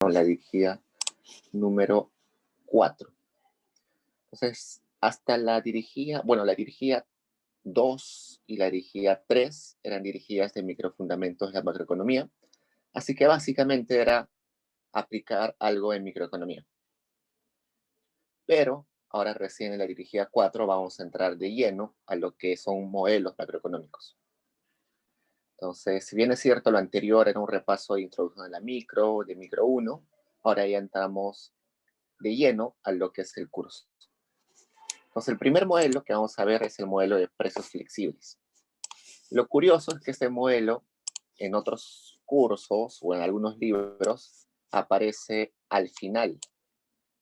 la dirigía número 4. Entonces, hasta la dirigía 2 y la dirigía 3 eran dirigidas de microfundamentos de la macroeconomía. Así que básicamente era aplicar algo en microeconomía. Pero ahora recién en la dirigía 4 vamos a entrar de lleno a lo que son modelos macroeconómicos. Entonces, si bien es cierto, lo anterior era un repaso de introducción a la micro, de micro 1, ahora ya entramos de lleno a lo que es el curso. Entonces, el primer modelo que vamos a ver es el modelo de precios flexibles. Lo curioso es que este modelo, en otros cursos o en algunos libros, aparece al final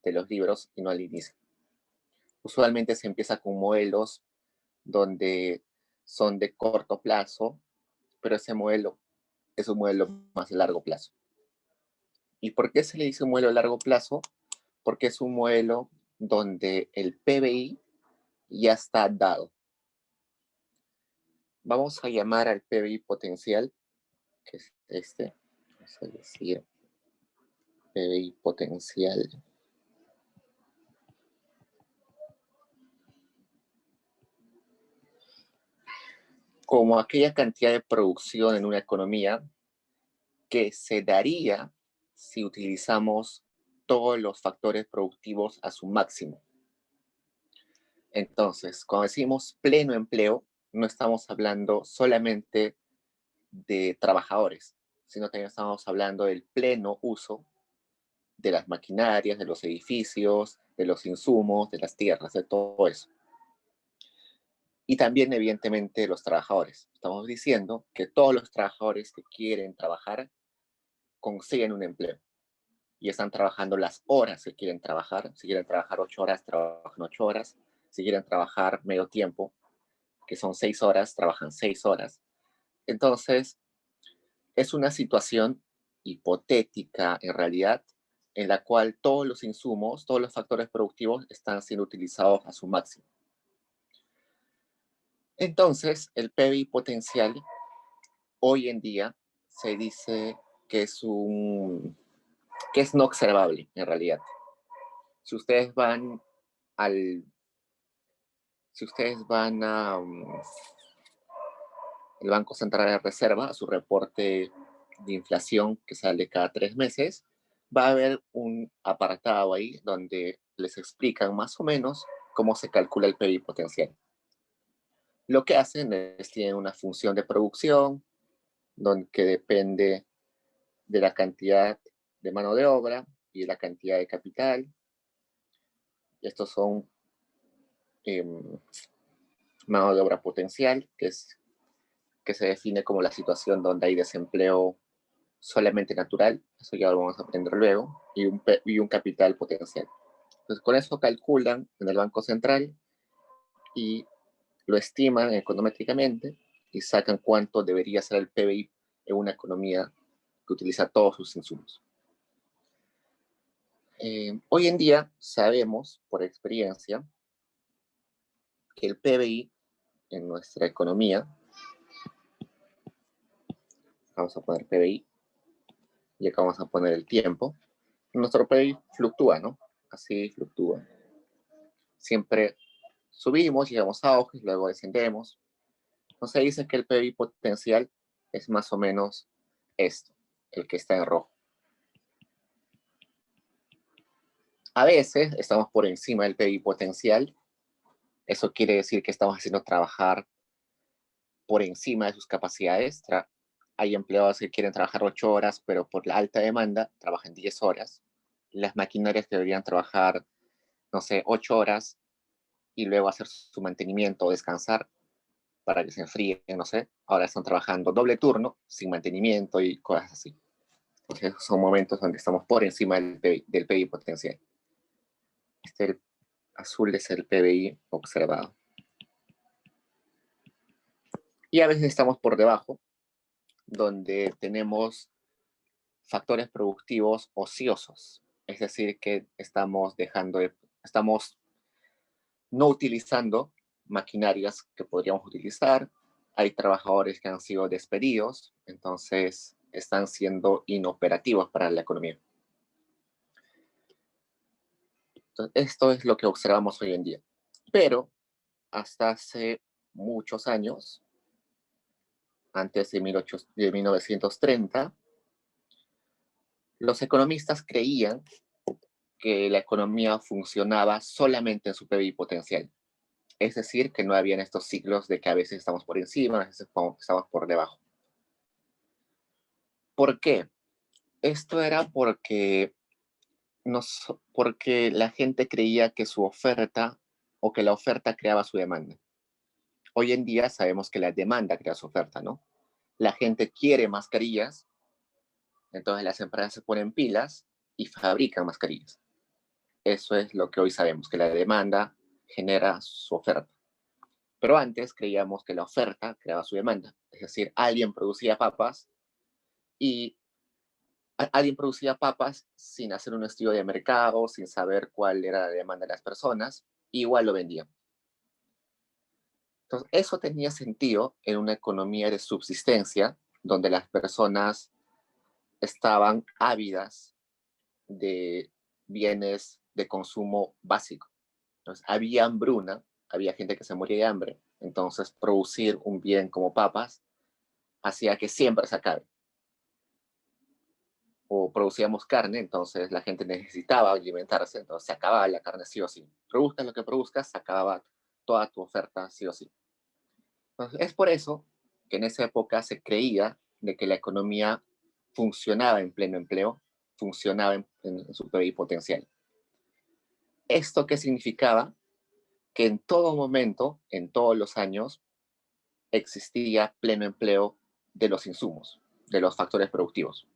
de los libros y no al inicio. Usualmente se empieza con modelos donde son de corto plazo, pero ese modelo es un modelo más de largo plazo. ¿Y por qué se le dice un modelo de largo plazo? Porque es un modelo donde el PBI ya está dado. Vamos a llamar al PBI potencial, que es este. Vamos a decir PBI potencial. Como aquella cantidad de producción en una economía que se daría si utilizamos todos los factores productivos a su máximo. Entonces, cuando decimos pleno empleo, no estamos hablando solamente de trabajadores, sino también estamos hablando del pleno uso de las maquinarias, de los edificios, de los insumos, de las tierras, de todo eso. Y también, evidentemente, de los trabajadores. Estamos diciendo que todos los trabajadores que quieren trabajar consiguen un empleo y están trabajando las horas que quieren trabajar. Si quieren trabajar 8 horas, trabajan 8 horas. Si quieren trabajar medio tiempo, que son 6 horas, trabajan 6 horas. Entonces, es una situación hipotética en realidad, en la cual todos los insumos, todos los factores productivos están siendo utilizados a su máximo. Entonces, el PBI potencial hoy en día se dice que es no observable en realidad. Si ustedes van al si ustedes van a el Banco Central de Reserva, a su reporte de inflación que sale cada 3 meses, va a haber un apartado ahí donde les explican más o menos cómo se calcula el PBI potencial. Lo que hacen es tienen una función de producción que depende de la cantidad de mano de obra y de la cantidad de capital. Estos son mano de obra potencial, que se define como la situación donde hay desempleo solamente natural, eso ya lo vamos a aprender luego, y un capital potencial. Entonces, con eso calculan en el Banco Central y lo estiman econométricamente y sacan cuánto debería ser el PBI en una economía que utiliza todos sus insumos. Hoy en día sabemos, por experiencia, que el PBI en nuestra economía, vamos a poner PBI, y acá vamos a poner el tiempo, nuestro PBI fluctúa, ¿no? Así fluctúa. Siempre subimos, llegamos a auges, luego descendemos. Entonces dice que el PBI potencial es más o menos esto, el que está en rojo. A veces estamos por encima del PBI potencial. Eso quiere decir que estamos haciendo trabajar por encima de sus capacidades. Hay empleados que quieren trabajar 8 horas, pero por la alta demanda trabajan 10 horas. Las maquinarias deberían trabajar, no sé, 8 horas y luego hacer su mantenimiento o descansar para que se enfríen, no sé. Ahora están trabajando doble turno, sin mantenimiento y cosas así. Entonces, son momentos donde estamos por encima del PBI potencial. El azul es el PBI observado. Y a veces estamos por debajo, donde tenemos factores productivos ociosos. Es decir, que estamos no utilizando maquinarias que podríamos utilizar. Hay trabajadores que han sido despedidos, entonces están siendo inoperativos para la economía. Entonces, esto es lo que observamos hoy en día. Pero hasta hace muchos años, antes de 1930, los economistas creían que la economía funcionaba solamente en su PBI potencial. Es decir, que no habían estos ciclos de que a veces estamos por encima, a veces estamos por debajo. ¿Por qué? Esto era porque la gente creía que su oferta o que la oferta creaba su demanda. Hoy en día sabemos que la demanda crea su oferta, ¿no? La gente quiere mascarillas, entonces las empresas se ponen pilas y fabrican mascarillas. Eso es lo que hoy sabemos, que la demanda genera su oferta. Pero antes creíamos que la oferta creaba su demanda. Es decir, alguien producía papas y alguien producía papas sin hacer un estudio de mercado, sin saber cuál era la demanda de las personas, igual lo vendía. Entonces, eso tenía sentido en una economía de subsistencia, donde las personas estaban ávidas de bienes de consumo básico. Entonces, había hambruna, había gente que se moría de hambre. Entonces, producir un bien como papas hacía que siempre se acabe. O producíamos carne, entonces la gente necesitaba alimentarse, entonces se acababa la carne sí o sí. Produzcas lo que produzcas, se acababa toda tu oferta sí o sí. Entonces, es por eso que en esa época se creía de que la economía funcionaba en pleno empleo, funcionaba en su PIB potencial. ¿Esto qué significaba? Que en todo momento, en todos los años, existía pleno empleo de los insumos, de los factores productivos.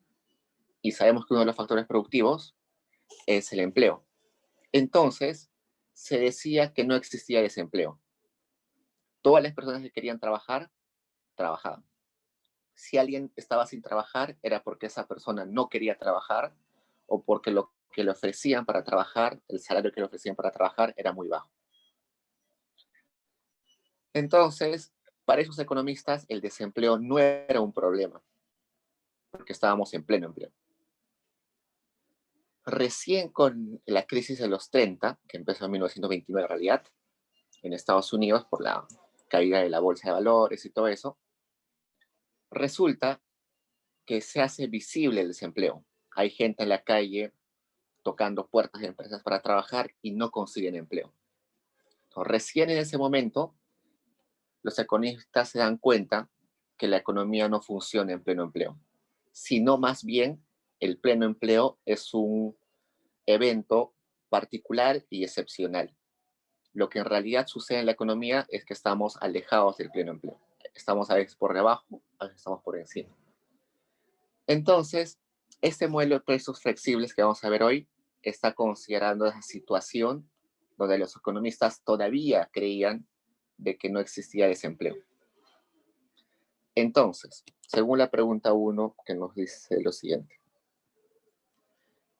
Y sabemos que uno de los factores productivos es el empleo. Entonces, se decía que no existía desempleo. Todas las personas que querían trabajar, trabajaban. Si alguien estaba sin trabajar, era porque esa persona no quería trabajar o porque lo que le ofrecían para trabajar, el salario que le ofrecían para trabajar era muy bajo. Entonces, para esos economistas, el desempleo no era un problema, porque estábamos en pleno empleo. Recién con la crisis de los 30, que empezó en 1929 en realidad, en Estados Unidos por la caída de la bolsa de valores y todo eso, resulta que se hace visible el desempleo. Hay gente en la calle tocando puertas de empresas para trabajar y no consiguen empleo. Entonces, recién en ese momento, los economistas se dan cuenta que la economía no funciona en pleno empleo, sino más bien el pleno empleo es un evento particular y excepcional. Lo que en realidad sucede en la economía es que estamos alejados del pleno empleo. Estamos a veces por debajo, a veces estamos por encima. Entonces, este modelo de precios flexibles que vamos a ver hoy está considerando esa situación donde los economistas todavía creían de que no existía desempleo. Entonces, según la pregunta 1, que nos dice lo siguiente.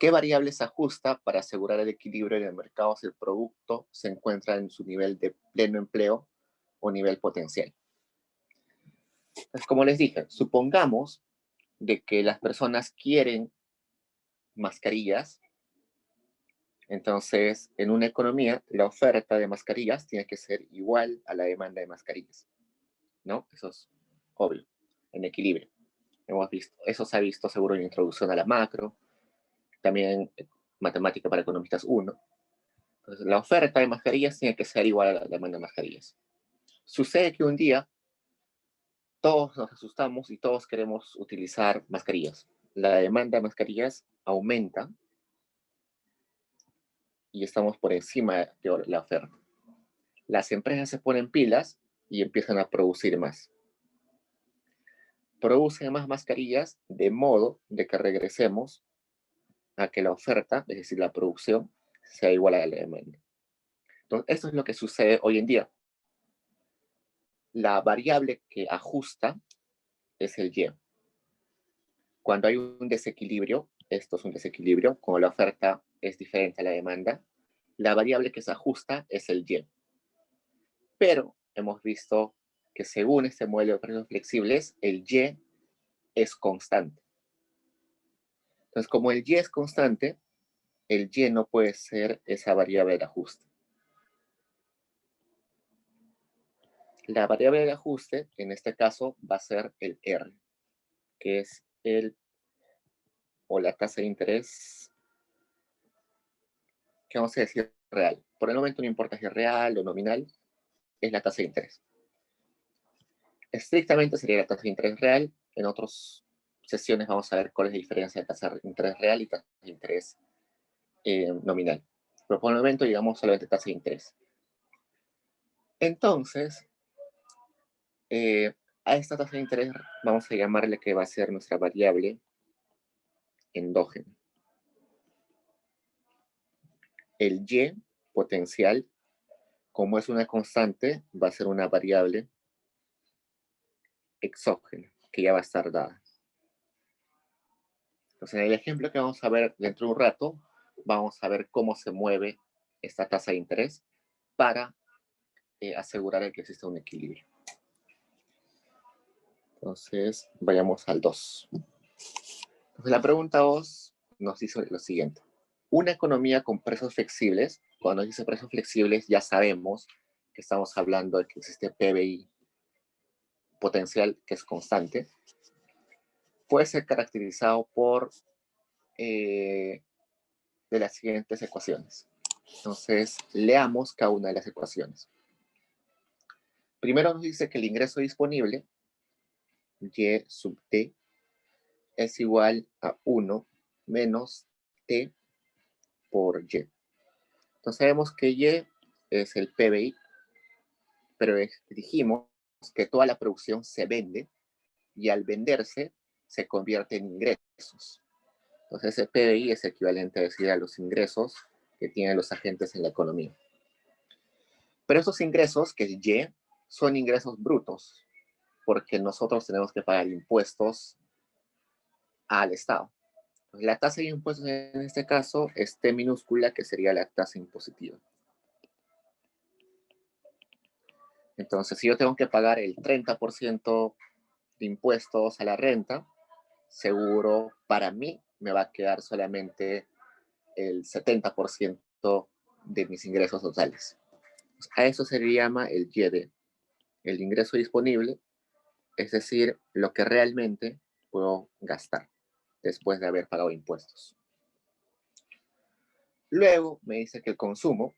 ¿Qué variables se ajusta para asegurar el equilibrio en el mercado si el producto se encuentra en su nivel de pleno empleo o nivel potencial? Entonces, como les dije, supongamos de que las personas quieren mascarillas. Entonces, en una economía, la oferta de mascarillas tiene que ser igual a la demanda de mascarillas, ¿no? Eso es obvio, en equilibrio. Hemos visto, eso se ha visto seguro en Introducción a la Macro, también en Matemática para Economistas 1. Entonces, la oferta de mascarillas tiene que ser igual a la demanda de mascarillas. Sucede que un día todos nos asustamos y todos queremos utilizar mascarillas. La demanda de mascarillas aumenta y estamos por encima de la oferta. Las empresas se ponen pilas y empiezan a producir más. Producen más mascarillas de modo de que regresemos a que la oferta, es decir, la producción, sea igual a la demanda. Entonces, esto es lo que sucede hoy en día. La variable que ajusta es el Y. Cuando hay un desequilibrio, esto es un desequilibrio, como la oferta es diferente a la demanda, la variable que se ajusta es el Y. Pero hemos visto que según este modelo de precios flexibles, el Y es constante. Entonces, como el Y es constante, el Y no puede ser esa variable de ajuste. La variable de ajuste, en este caso, va a ser el R, que es la tasa de interés, que vamos a decir real. Por el momento no importa si es real o nominal, es la tasa de interés. Estrictamente sería la tasa de interés real. En otras sesiones vamos a ver cuál es la diferencia de tasa de interés real y tasa de interés nominal. Pero por el momento, digamos, solamente tasa de interés. Entonces, a esta tasa de interés vamos a llamarle que va a ser nuestra variable endógena. El Y potencial, como es una constante, va a ser una variable exógena, que ya va a estar dada. Entonces, en el ejemplo que vamos a ver dentro de un rato, vamos a ver cómo se mueve esta tasa de interés para asegurar que exista un equilibrio. Entonces, vayamos al 2. Entonces, la pregunta 2 nos dice lo siguiente. Una economía con precios flexibles, cuando dice precios flexibles ya sabemos que estamos hablando de que existe PBI potencial que es constante, puede ser caracterizado por de las siguientes ecuaciones. Entonces, leamos cada una de las ecuaciones. Primero nos dice que el ingreso disponible, Y sub T, es igual a 1 menos T por Y. Entonces sabemos que Y es el PBI, pero dijimos que toda la producción se vende y al venderse se convierte en ingresos. Entonces ese PBI es equivalente a decir a los ingresos que tienen los agentes en la economía. Pero esos ingresos, que es Y, son ingresos brutos, porque nosotros tenemos que pagar impuestos al Estado. La tasa de impuestos en este caso es T minúscula, que sería la tasa impositiva. Entonces, si yo tengo que pagar el 30% de impuestos a la renta, seguro para mí me va a quedar solamente el 70% de mis ingresos totales. A eso se le llama el YD, el ingreso disponible, es decir, lo que realmente puedo gastar después de haber pagado impuestos. Luego me dice que el consumo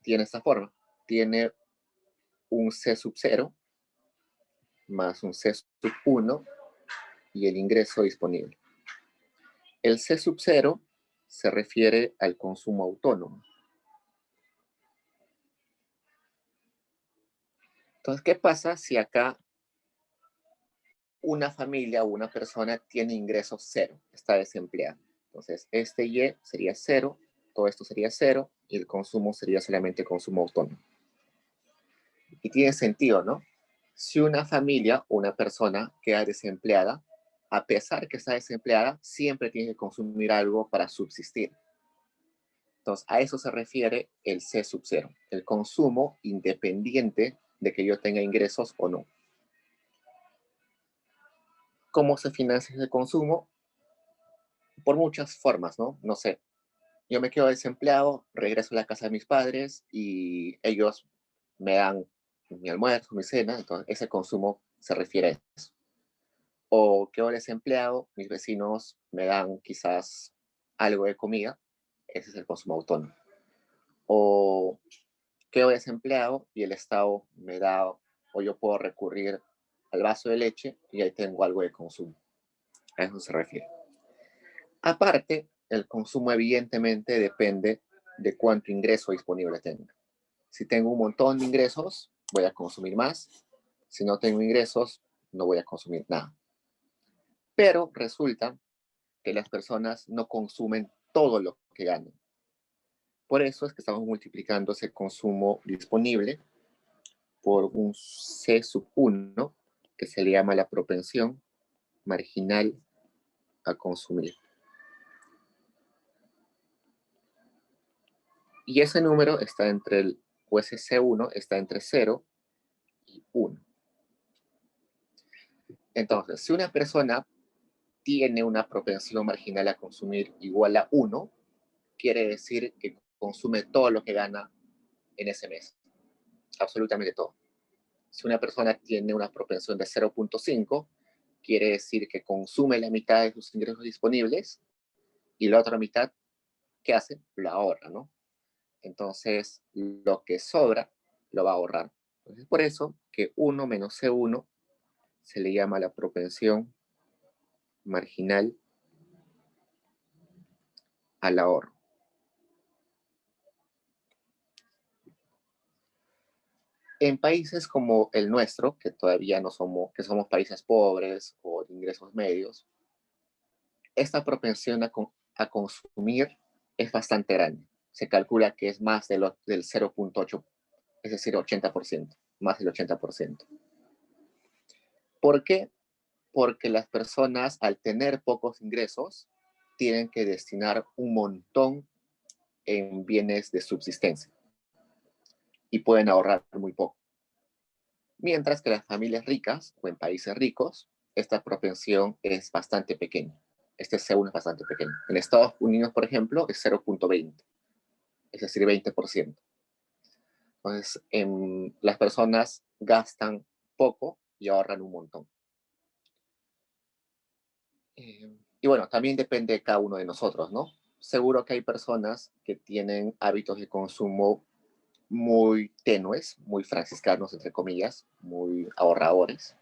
tiene esta forma, tiene un C sub 0 más un C sub 1 y el ingreso disponible. El C sub 0 se refiere al consumo autónomo. Entonces, ¿qué pasa si acá una familia o una persona tiene ingresos 0, está desempleada? Entonces, este Y sería 0, todo esto sería 0 y el consumo sería solamente consumo autónomo. Y tiene sentido, ¿no? Si una familia o una persona queda desempleada, a pesar que está desempleada, siempre tiene que consumir algo para subsistir. Entonces, a eso se refiere el C sub 0, el consumo independiente de que yo tenga ingresos o no. ¿Cómo se financia ese consumo? Por muchas formas, ¿no? No sé, yo me quedo desempleado, regreso a la casa de mis padres y ellos me dan mi almuerzo, mi cena, entonces ese consumo se refiere a eso. O quedo desempleado, mis vecinos me dan quizás algo de comida, ese es el consumo autónomo. O quedo desempleado y el Estado me da, o yo puedo recurrir al vaso de leche y ahí tengo algo de consumo. A eso se refiere. Aparte, el consumo evidentemente depende de cuánto ingreso disponible tenga. Si tengo un montón de ingresos, voy a consumir más. Si no tengo ingresos, no voy a consumir nada. Pero resulta que las personas no consumen todo lo que ganan. Por eso es que estamos multiplicando ese consumo disponible por un C sub 1, que se le llama la propensión marginal a consumir. Y ese número está entre el, o ese C1 está entre 0 y 1. Entonces, si una persona tiene una propensión marginal a consumir igual a 1, quiere decir que consume todo lo que gana en ese mes, absolutamente todo. Si una persona tiene una propensión de 0.5, quiere decir que consume la mitad de sus ingresos disponibles y la otra mitad, ¿qué hace? Lo ahorra, ¿no? Entonces, lo que sobra lo va a ahorrar. Entonces, por eso que 1 menos C1 se le llama la propensión marginal al ahorro. En países como el nuestro, que todavía no somos, que somos países pobres o de ingresos medios, esta propensión a consumir es bastante grande. Se calcula que es más del 0.8, es decir, 80%, más del 80%. ¿Por qué? Porque las personas, al tener pocos ingresos, tienen que destinar un montón en bienes de subsistencia y pueden ahorrar muy poco. Mientras que las familias ricas o en países ricos, esta propensión es bastante pequeña. Este C1 es bastante pequeño. En Estados Unidos, por ejemplo, es 0.20, es decir, 20%. Entonces, las personas gastan poco y ahorran un montón. Y bueno, también depende de cada uno de nosotros, ¿no? Seguro que hay personas que tienen hábitos de consumo muy tenues, muy franciscanos, entre comillas, muy ahorradores.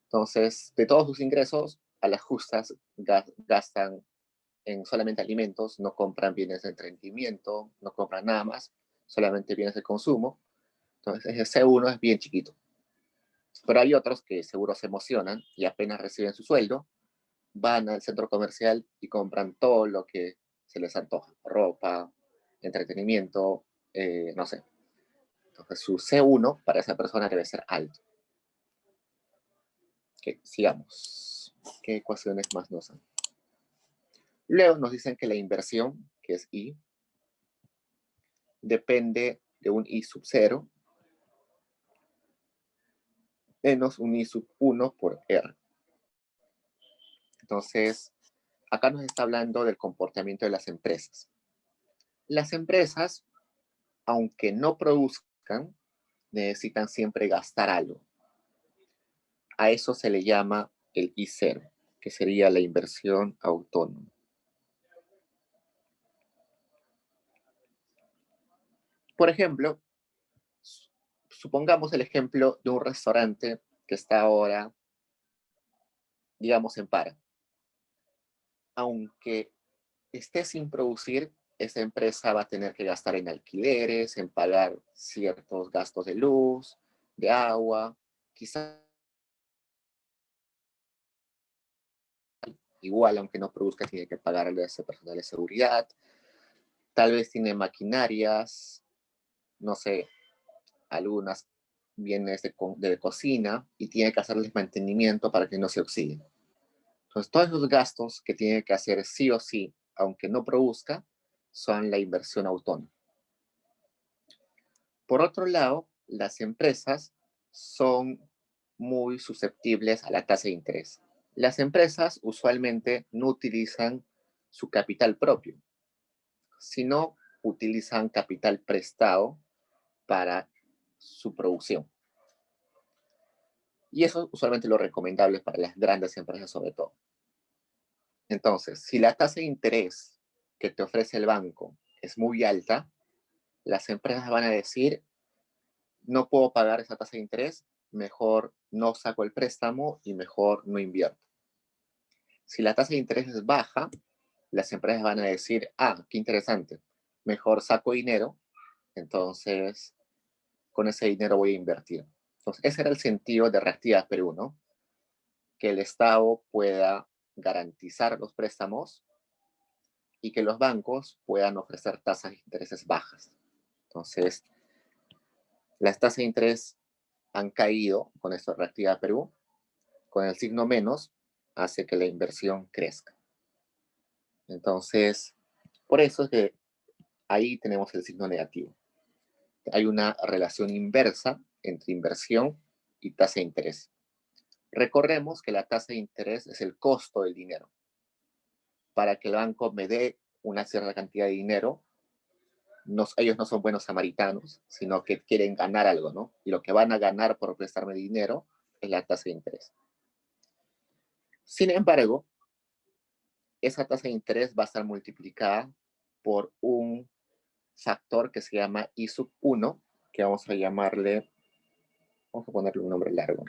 Entonces, de todos sus ingresos, a las justas gastan en solamente alimentos, no compran bienes de entretenimiento, no compran nada más, solamente bienes de consumo. Entonces, ese C1 es bien chiquito. Pero hay otros que seguro se emocionan y apenas reciben su sueldo, van al centro comercial y compran todo lo que se les antoja, ropa, entretenimiento, no sé. Entonces su C1 para esa persona debe ser alto. Ok, sigamos. ¿Qué ecuaciones más nos dan? Luego nos dicen que la inversión, que es I, depende de un I sub 0 menos un I sub 1 por R. Entonces, acá nos está hablando del comportamiento de las empresas. Las empresas, aunque no produzcan, necesitan siempre gastar algo. A eso se le llama el I0, que sería la inversión autónoma. Por ejemplo, supongamos el ejemplo de un restaurante que está ahora, digamos, en para. Aunque esté sin producir, esa empresa va a tener que gastar en alquileres, en pagar ciertos gastos de luz, de agua, quizás igual, aunque no produzca, tiene que pagarle a ese personal de seguridad, tal vez tiene maquinarias, no sé, algunas bienes de cocina y tiene que hacerles mantenimiento para que no se oxiden. Entonces, todos esos gastos que tiene que hacer sí o sí, aunque no produzca, son la inversión autónoma. Por otro lado, las empresas son muy susceptibles a la tasa de interés. Las empresas usualmente no utilizan su capital propio, sino utilizan capital prestado para su producción. Y eso es usualmente lo recomendable para las grandes empresas sobre todo. Entonces, si la tasa de interés que te ofrece el banco es muy alta, las empresas van a decir, no puedo pagar esa tasa de interés, mejor no saco el préstamo y mejor no invierto. Si la tasa de interés es baja, las empresas van a decir, ah, qué interesante, mejor saco dinero, entonces con ese dinero voy a invertir. Entonces, ese era el sentido de Reactiva Perú, ¿no? Que el Estado pueda garantizar los préstamos y que los bancos puedan ofrecer tasas de intereses bajas. Entonces, las tasas de interés han caído con esto de Reactiva Perú, con el signo menos, hace que la inversión crezca. Entonces, por eso es que ahí tenemos el signo negativo. Hay una relación inversa entre inversión y tasa de interés. Recordemos que la tasa de interés es el costo del dinero. Para que el banco me dé una cierta cantidad de dinero, ellos no son buenos samaritanos, sino que quieren ganar algo, ¿no? Y lo que van a ganar por prestarme dinero es la tasa de interés. Sin embargo, esa tasa de interés va a estar multiplicada por un factor que se llama I sub 1, que vamos a llamarle, vamos a ponerle un nombre largo.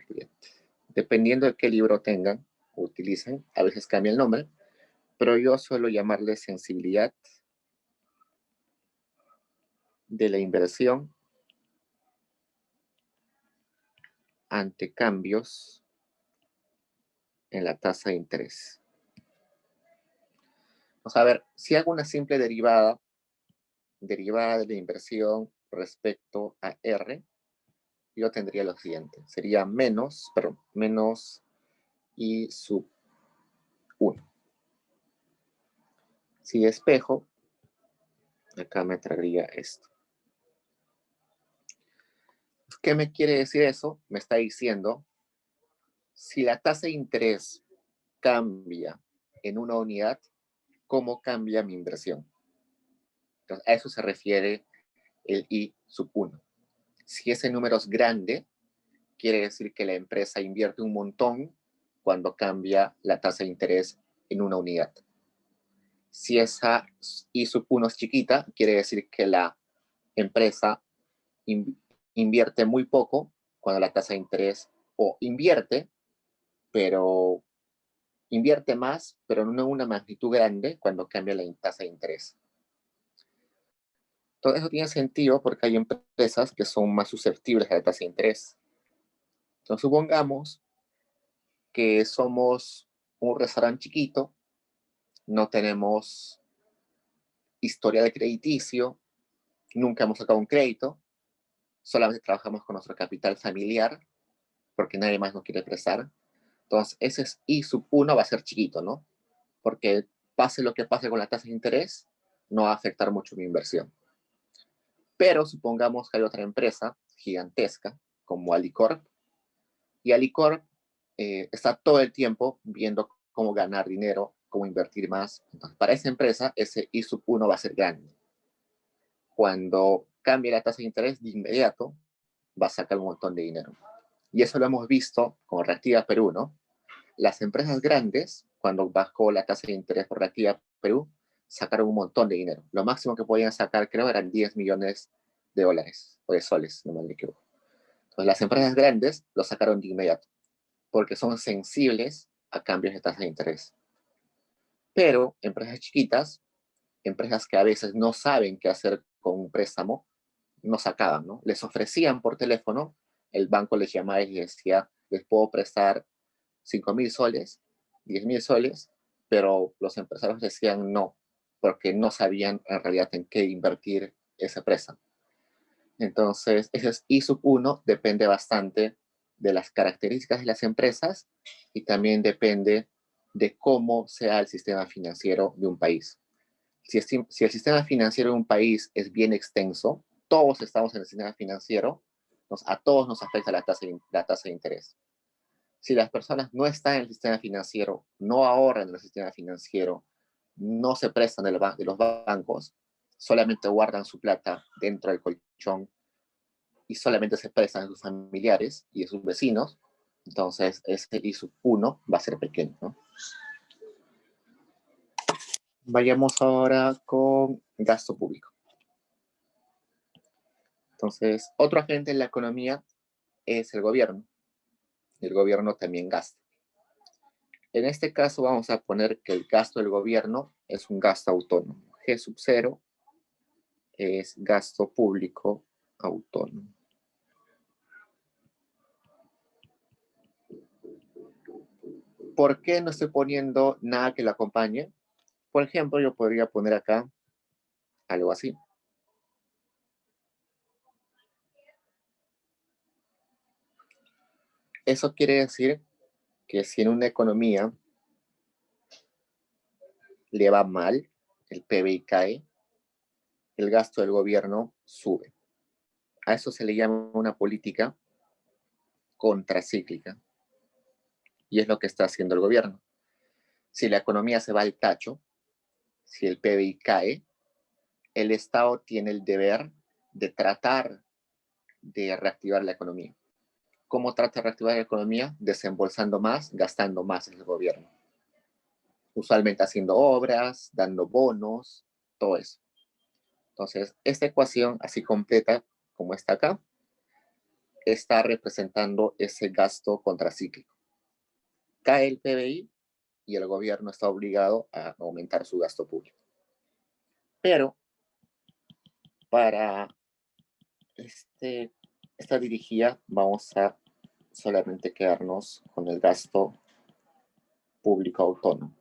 Dependiendo de qué libro tengan o utilicen, a veces cambia el nombre, pero yo suelo llamarle sensibilidad de la inversión ante cambios en la tasa de interés. Vamos a ver, si hago una simple derivada de la inversión respecto a R, yo tendría lo siguiente, sería menos I sub 1. Si despejo, acá me traería esto. ¿Qué me quiere decir eso? Me está diciendo, si la tasa de interés cambia en una unidad, ¿cómo cambia mi inversión? Entonces, a eso se refiere el I sub 1. Si ese número es grande, quiere decir que la empresa invierte un montón cuando cambia la tasa de interés en una unidad. Si esa I sub 1 es chiquita, quiere decir que la empresa invierte muy poco cuando la tasa de interés, o invierte más, pero no en una magnitud grande cuando cambia la tasa de interés. Todo eso tiene sentido porque hay empresas que son más susceptibles a la tasa de interés. Entonces, supongamos que somos un restaurante chiquito, no tenemos historia de crediticio, nunca hemos sacado un crédito, solamente trabajamos con nuestro capital familiar porque nadie más nos quiere prestar. Entonces, ese es I sub 1 va a ser chiquito, ¿no? Porque pase lo que pase con la tasa de interés, no va a afectar mucho mi inversión. Pero supongamos que hay otra empresa gigantesca como Alicorp, y Alicorp está todo el tiempo viendo cómo ganar dinero, cómo invertir más. Entonces, para esa empresa, ese I sub 1 va a ser grande. Cuando cambie la tasa de interés, de inmediato va a sacar un montón de dinero. Y eso lo hemos visto con Reactiva Perú, ¿no? Las empresas grandes, cuando bajó la tasa de interés por Reactiva Perú, sacaron un montón de dinero. Lo máximo que podían sacar, creo, eran 10 millones de dólares o de soles, no me equivoco. Entonces, las empresas grandes lo sacaron de inmediato porque son sensibles a cambios de tasa de interés. Pero empresas chiquitas, empresas que a veces no saben qué hacer con un préstamo, no sacaban, ¿no? Les ofrecían por teléfono, el banco les llamaba y les decía, les puedo prestar 5.000 soles, 10.000 soles, pero los empresarios decían no, porque no sabían en realidad en qué invertir ese préstamo. Entonces, ese es I sub 1, depende bastante de las características de las empresas y también depende de cómo sea el sistema financiero de un país. Si el sistema financiero de un país es bien extenso, todos estamos en el sistema financiero, a todos nos afecta la tasa de interés. Si las personas no están en el sistema financiero, no ahorran en el sistema financiero, no se prestan de los bancos, solamente guardan su plata dentro del colchón y solamente se prestan a sus familiares y a sus vecinos, entonces ese I sub 1 va a ser pequeño, ¿no? Vayamos ahora con gasto público. Entonces, otro agente en la economía es el gobierno. El gobierno también gasta. En este caso vamos a poner que el gasto del gobierno es un gasto autónomo. G sub 0 es gasto público autónomo. ¿Por qué no estoy poniendo nada que lo acompañe? Por ejemplo, yo podría poner acá algo así. Eso quiere decir que si en una economía le va mal, el PBI cae, el gasto del gobierno sube. A eso se le llama una política contracíclica. Y es lo que está haciendo el gobierno. Si la economía se va al tacho, si el PBI cae, el Estado tiene el deber de tratar de reactivar la economía. ¿Cómo trata de reactivar la economía? Desembolsando más, gastando más en el gobierno. Usualmente haciendo obras, dando bonos, todo eso. Entonces, esta ecuación así completa, como está acá, está representando ese gasto contracíclico. Cae el PBI y el gobierno está obligado a aumentar su gasto público. Pero para esta dirigida vamos a solamente quedarnos con el gasto público autónomo.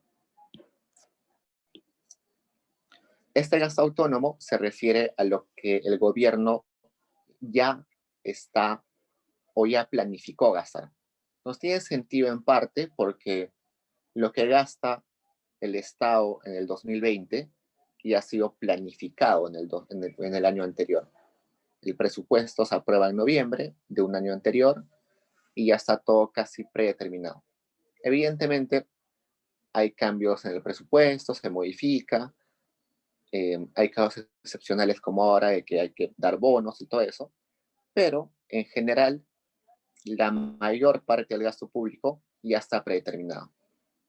Este gasto autónomo se refiere a lo que el gobierno ya está o ya planificó gastar. Nos tiene sentido en parte porque lo que gasta el Estado en el 2020 ya ha sido planificado en el año anterior. El presupuesto se aprueba en noviembre de un año anterior y ya está todo casi predeterminado. Evidentemente, hay cambios en el presupuesto, se modifica, hay casos excepcionales como ahora de que hay que dar bonos y todo eso, pero en general, la mayor parte del gasto público ya está predeterminado.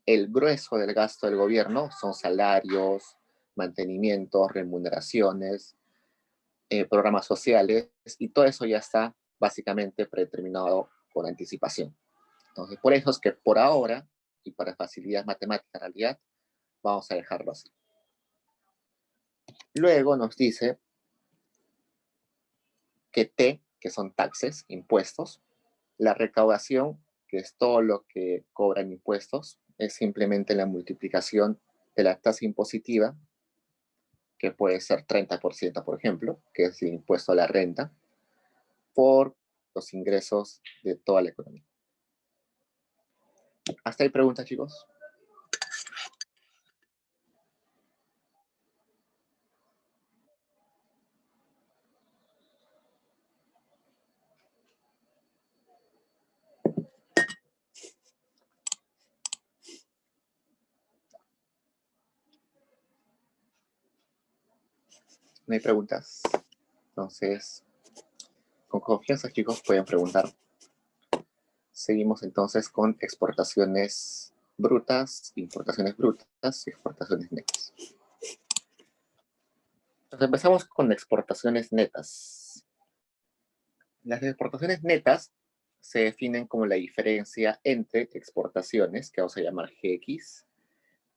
El grueso del gasto del gobierno son salarios, mantenimientos, remuneraciones, programas sociales, y todo eso ya está básicamente predeterminado con anticipación. Entonces, por eso es que por ahora, y para facilidad matemática en realidad, vamos a dejarlo así. Luego nos dice que T, que son taxes, impuestos, la recaudación, que es todo lo que cobran impuestos, es simplemente la multiplicación de la tasa impositiva, que puede ser 30%, por ejemplo, que es el impuesto a la renta, por los ingresos de toda la economía. ¿Hasta ahí preguntas, chicos? ¿No hay preguntas? Entonces, con confianza, chicos, pueden preguntar. Seguimos entonces con exportaciones brutas, importaciones brutas y exportaciones netas. Entonces empezamos con exportaciones netas. Las exportaciones netas se definen como la diferencia entre exportaciones, que vamos a llamar GX,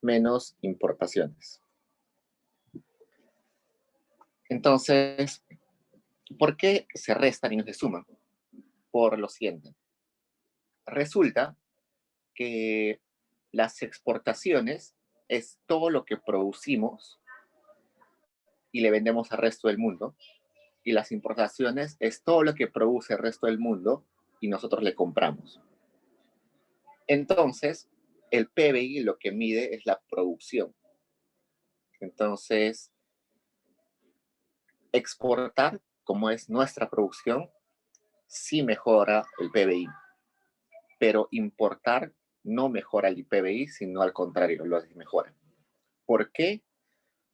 menos importaciones. Entonces, ¿por qué se restan y no se suman? Por lo siguiente. Resulta que las exportaciones es todo lo que producimos y le vendemos al resto del mundo, y las importaciones es todo lo que produce el resto del mundo y nosotros le compramos. Entonces, el PBI lo que mide es la producción. Entonces, exportar, como es nuestra producción, sí mejora el PBI, pero importar no mejora el PBI, sino al contrario, lo mejora. ¿Por qué?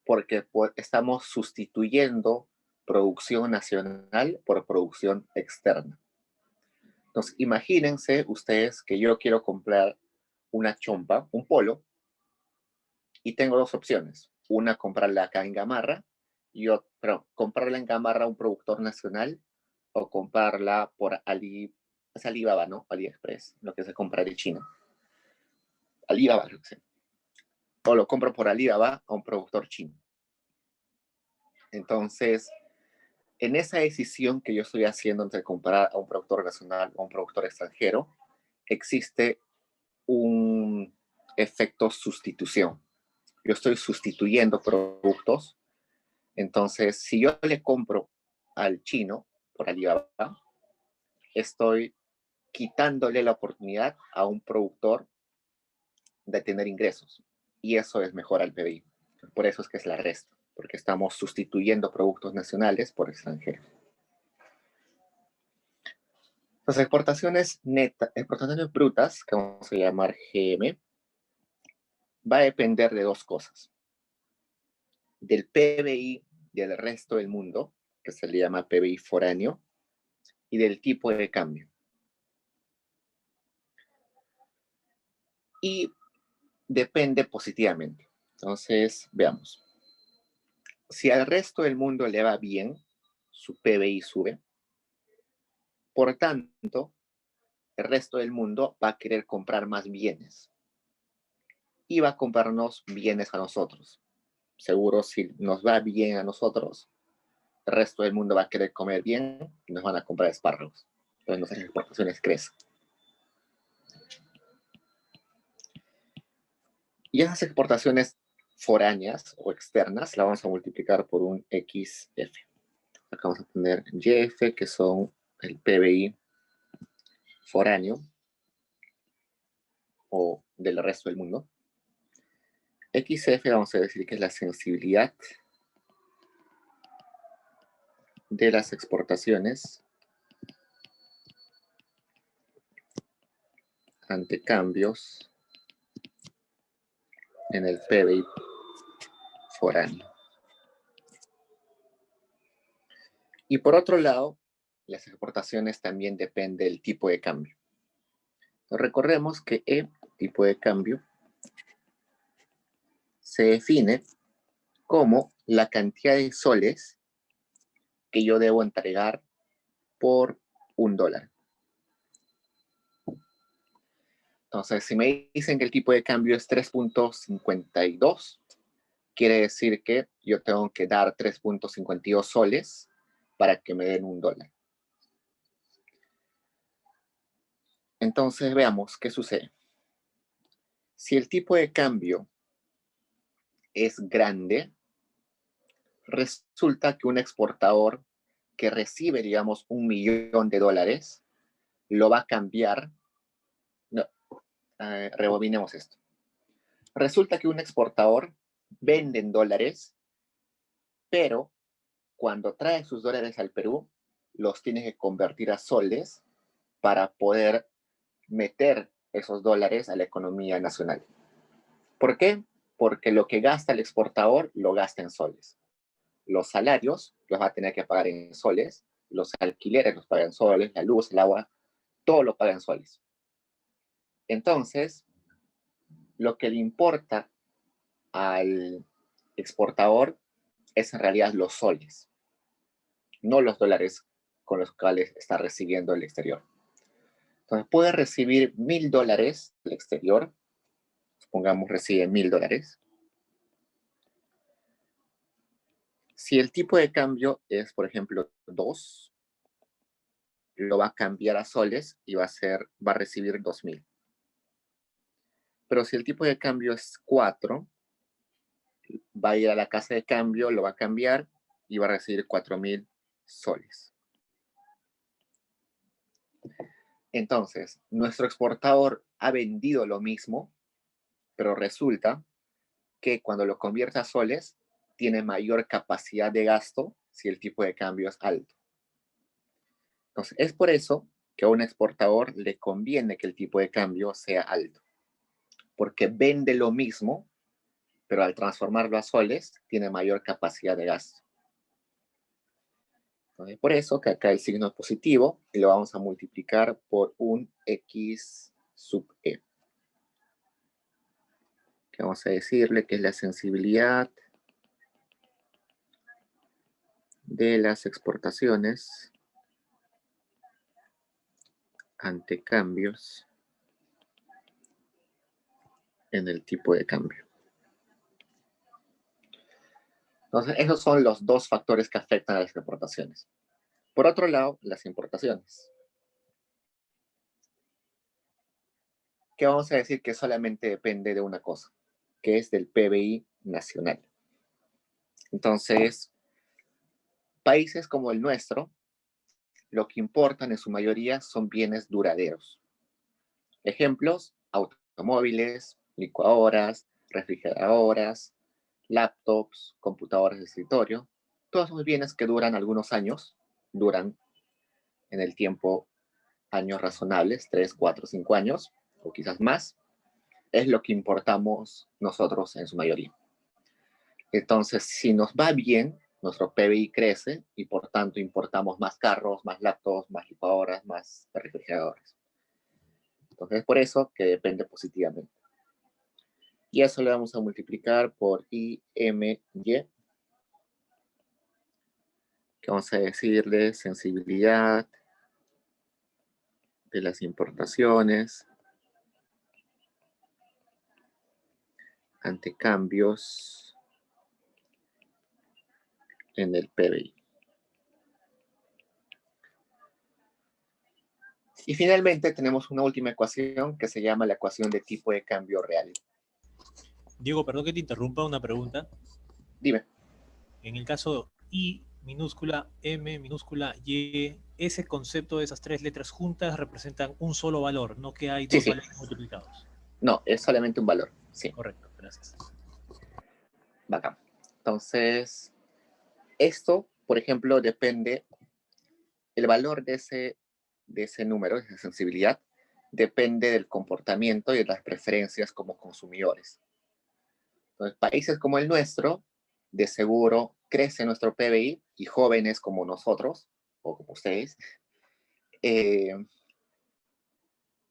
Porque estamos sustituyendo producción nacional por producción externa. Entonces, imagínense ustedes que yo quiero comprar una chompa, un polo, y tengo dos opciones. Una, comprarla acá en Gamarra, y otra, comprarla en Gamarra a un productor nacional, o comprarla por es Alibaba, ¿no? AliExpress, lo que se compra de China. Alibaba, lo que sé. O lo compro por Alibaba a un productor chino. Entonces, en esa decisión que yo estoy haciendo entre comprar a un productor nacional o a un productor extranjero, existe un efecto sustitución. Yo estoy sustituyendo productos. Entonces, si yo le compro al chino por Alibaba, estoy quitándole la oportunidad a un productor de tener ingresos. Y eso es mejor al PBI. Por eso es que es la resta, porque estamos sustituyendo productos nacionales por extranjeros. Las exportaciones netas, exportaciones brutas, que vamos a llamar GM, va a depender de dos cosas. del PBI del resto del mundo, que se le llama PBI foráneo, y del tipo de cambio. Y depende positivamente. Entonces, veamos. Si al resto del mundo le va bien, su PBI sube. Por tanto, el resto del mundo va a querer comprar más bienes y va a comprarnos bienes a nosotros. Seguro, si nos va bien a nosotros, el resto del mundo va a querer comer bien y nos van a comprar espárragos. Entonces nuestras exportaciones crecen. Y esas exportaciones foráneas o externas las vamos a multiplicar por un XF. Acá vamos a poner YF, que son el PBI foráneo o del resto del mundo. XF vamos a decir que es la sensibilidad de las exportaciones ante cambios en el PBI foráneo. Y por otro lado, las exportaciones también dependen del tipo de cambio. Recordemos que E, tipo de cambio, se define como la cantidad de soles que yo debo entregar por $1. Entonces, si me dicen que el tipo de cambio es 3.52, quiere decir que yo tengo que dar 3.52 soles para que me den $1. Entonces, veamos qué sucede. Si el tipo de cambio es grande, resulta que un exportador que recibe, digamos, $1.000.000, lo va a cambiar. No, rebobinemos esto. Resulta que un exportador vende en dólares, pero cuando trae sus dólares al Perú, los tiene que convertir a soles para poder meter esos dólares a la economía nacional. ¿Por qué? Porque lo que gasta el exportador lo gasta en soles. Los salarios los va a tener que pagar en soles, los alquileres los pagan en soles, la luz, el agua, todo lo pagan en soles. Entonces, lo que le importa al exportador es en realidad los soles, no los dólares con los cuales está recibiendo el exterior. Entonces, puede recibir $1.000 del exterior, supongamos recibe $1.000. Si el tipo de cambio es, por ejemplo, 2, lo va a cambiar a soles y va a recibir 2.000. Pero si el tipo de cambio es 4, va a ir a la casa de cambio, lo va a cambiar y va a recibir 4.000 soles. Entonces, nuestro exportador ha vendido lo mismo, pero resulta que cuando lo convierte a soles, tiene mayor capacidad de gasto si el tipo de cambio es alto. Entonces, es por eso que a un exportador le conviene que el tipo de cambio sea alto, porque vende lo mismo, pero al transformarlo a soles, tiene mayor capacidad de gasto. Entonces, por eso que acá el signo es positivo y lo vamos a multiplicar por un X sub E. Que vamos a decirle que es la sensibilidad de las exportaciones ante cambios en el tipo de cambio. Entonces, esos son los dos factores que afectan a las exportaciones. Por otro lado, las importaciones. Que vamos a decir que solamente depende de una cosa, que es del PBI nacional. Entonces, países como el nuestro, lo que importan en su mayoría son bienes duraderos. Ejemplos, automóviles, licuadoras, refrigeradoras, laptops, computadoras de escritorio, todos esos bienes que duran algunos años, duran en el tiempo años razonables, 3, 4, 5 años, o quizás más, es lo que importamos nosotros en su mayoría. Entonces, si nos va bien, nuestro PBI crece y por tanto importamos más carros, más laptops, más licuadoras, más refrigeradores. Entonces, es por eso que depende positivamente. Y eso le vamos a multiplicar por IMY, que vamos a decirle sensibilidad de las importaciones ante cambios en el PBI. Y finalmente tenemos una última ecuación que se llama la ecuación de tipo de cambio real. Diego, perdón que te interrumpa, una pregunta. Dime. En el caso I minúscula, M minúscula, Y, ese concepto de esas tres letras juntas representan un solo valor, no que hay dos Sí. valores multiplicados. No, es solamente un valor. Sí. Correcto, gracias. Bacán. Entonces, esto, por ejemplo, depende, el valor de ese número, de esa sensibilidad, depende del comportamiento y de las preferencias como consumidores. Entonces, países como el nuestro, de seguro crece nuestro PBI y jóvenes como nosotros, o como ustedes,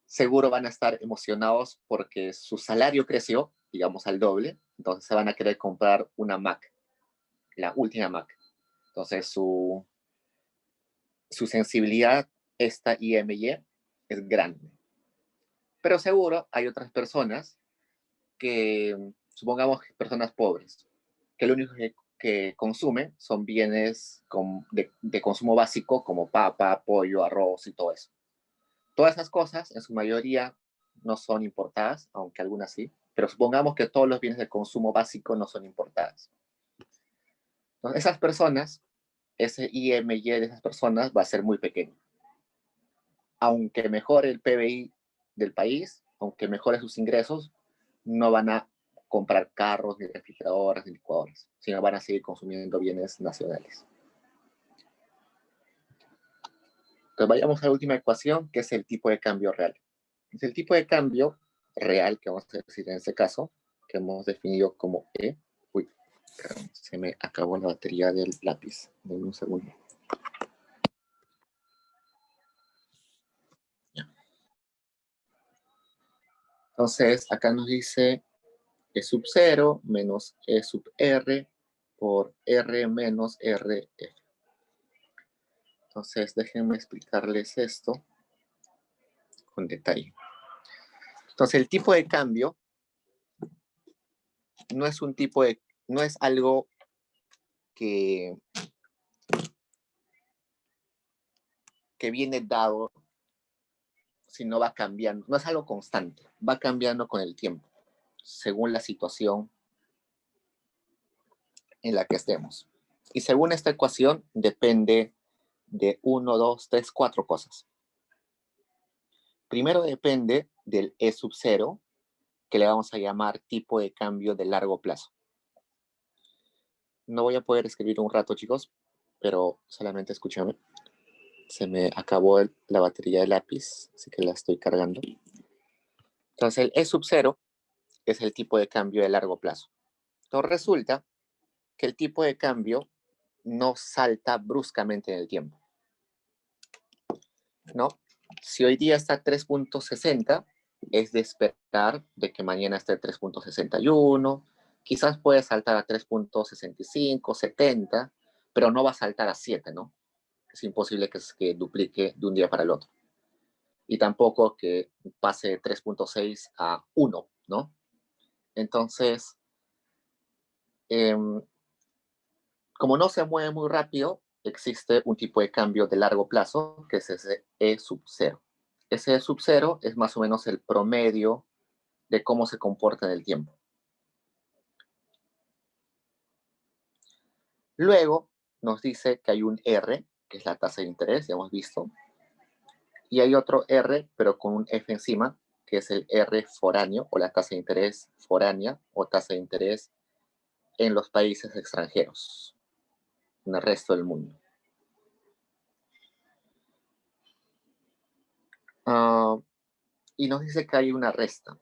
seguro van a estar emocionados porque su salario creció, digamos, al doble, entonces se van a querer comprar una Mac, la última Mac. Entonces, su sensibilidad, esta IMY, es grande. Pero seguro hay otras personas que, supongamos personas pobres, que lo único que consumen son bienes de consumo básico como papa, pollo, arroz y todo eso. Todas esas cosas, en su mayoría, no son importadas, aunque algunas sí, pero supongamos que todos los bienes de consumo básico no son importadas. Entonces, esas personas, ese IMY de esas personas va a ser muy pequeño. Aunque mejore el PBI del país, aunque mejore sus ingresos, no van a comprar carros, ni refrigeradoras, ni licuadoras, sino van a seguir consumiendo bienes nacionales. Entonces vayamos a la última ecuación, que es el tipo de cambio real. Es el tipo de cambio real, que vamos a decir en este caso, que hemos definido como E. Uy, se me acabó la batería del lápiz. Denme un segundo. Entonces, acá nos dice E sub 0 menos E sub R por R menos RF. Entonces, déjenme explicarles esto con detalle. Entonces, el tipo de cambio no es un tipo de, no es algo que viene dado, sino va cambiando, no es algo constante, va cambiando con el tiempo, según la situación en la que estemos. Y según esta ecuación, depende de 1, 2, 3, 4 cosas. Primero depende del E sub 0, que le vamos a llamar tipo de cambio de largo plazo. No voy a poder escribir un rato, chicos, pero solamente escúchame. Se me acabó la batería del lápiz, así que la estoy cargando. Entonces, el E sub 0 es el tipo de cambio de largo plazo. Entonces, resulta que el tipo de cambio no salta bruscamente en el tiempo, ¿no? Si hoy día está 3.60, es de esperar de que mañana esté 3.61, quizás puede saltar a 3.65, 70, pero no va a saltar a 7, ¿no? Es imposible que duplique de un día para el otro. Y tampoco que pase de 3.6 a 1, ¿no? Entonces, como no se mueve muy rápido, existe un tipo de cambio de largo plazo, que es ese E sub 0. Ese E sub 0 es más o menos el promedio de cómo se comporta en el tiempo. Luego nos dice que hay un R, que es la tasa de interés, ya hemos visto, y hay otro R, pero con un F encima, que es el R foráneo, o la tasa de interés foránea, o tasa de interés en los países extranjeros, en el resto del mundo. Y nos dice que hay una resta.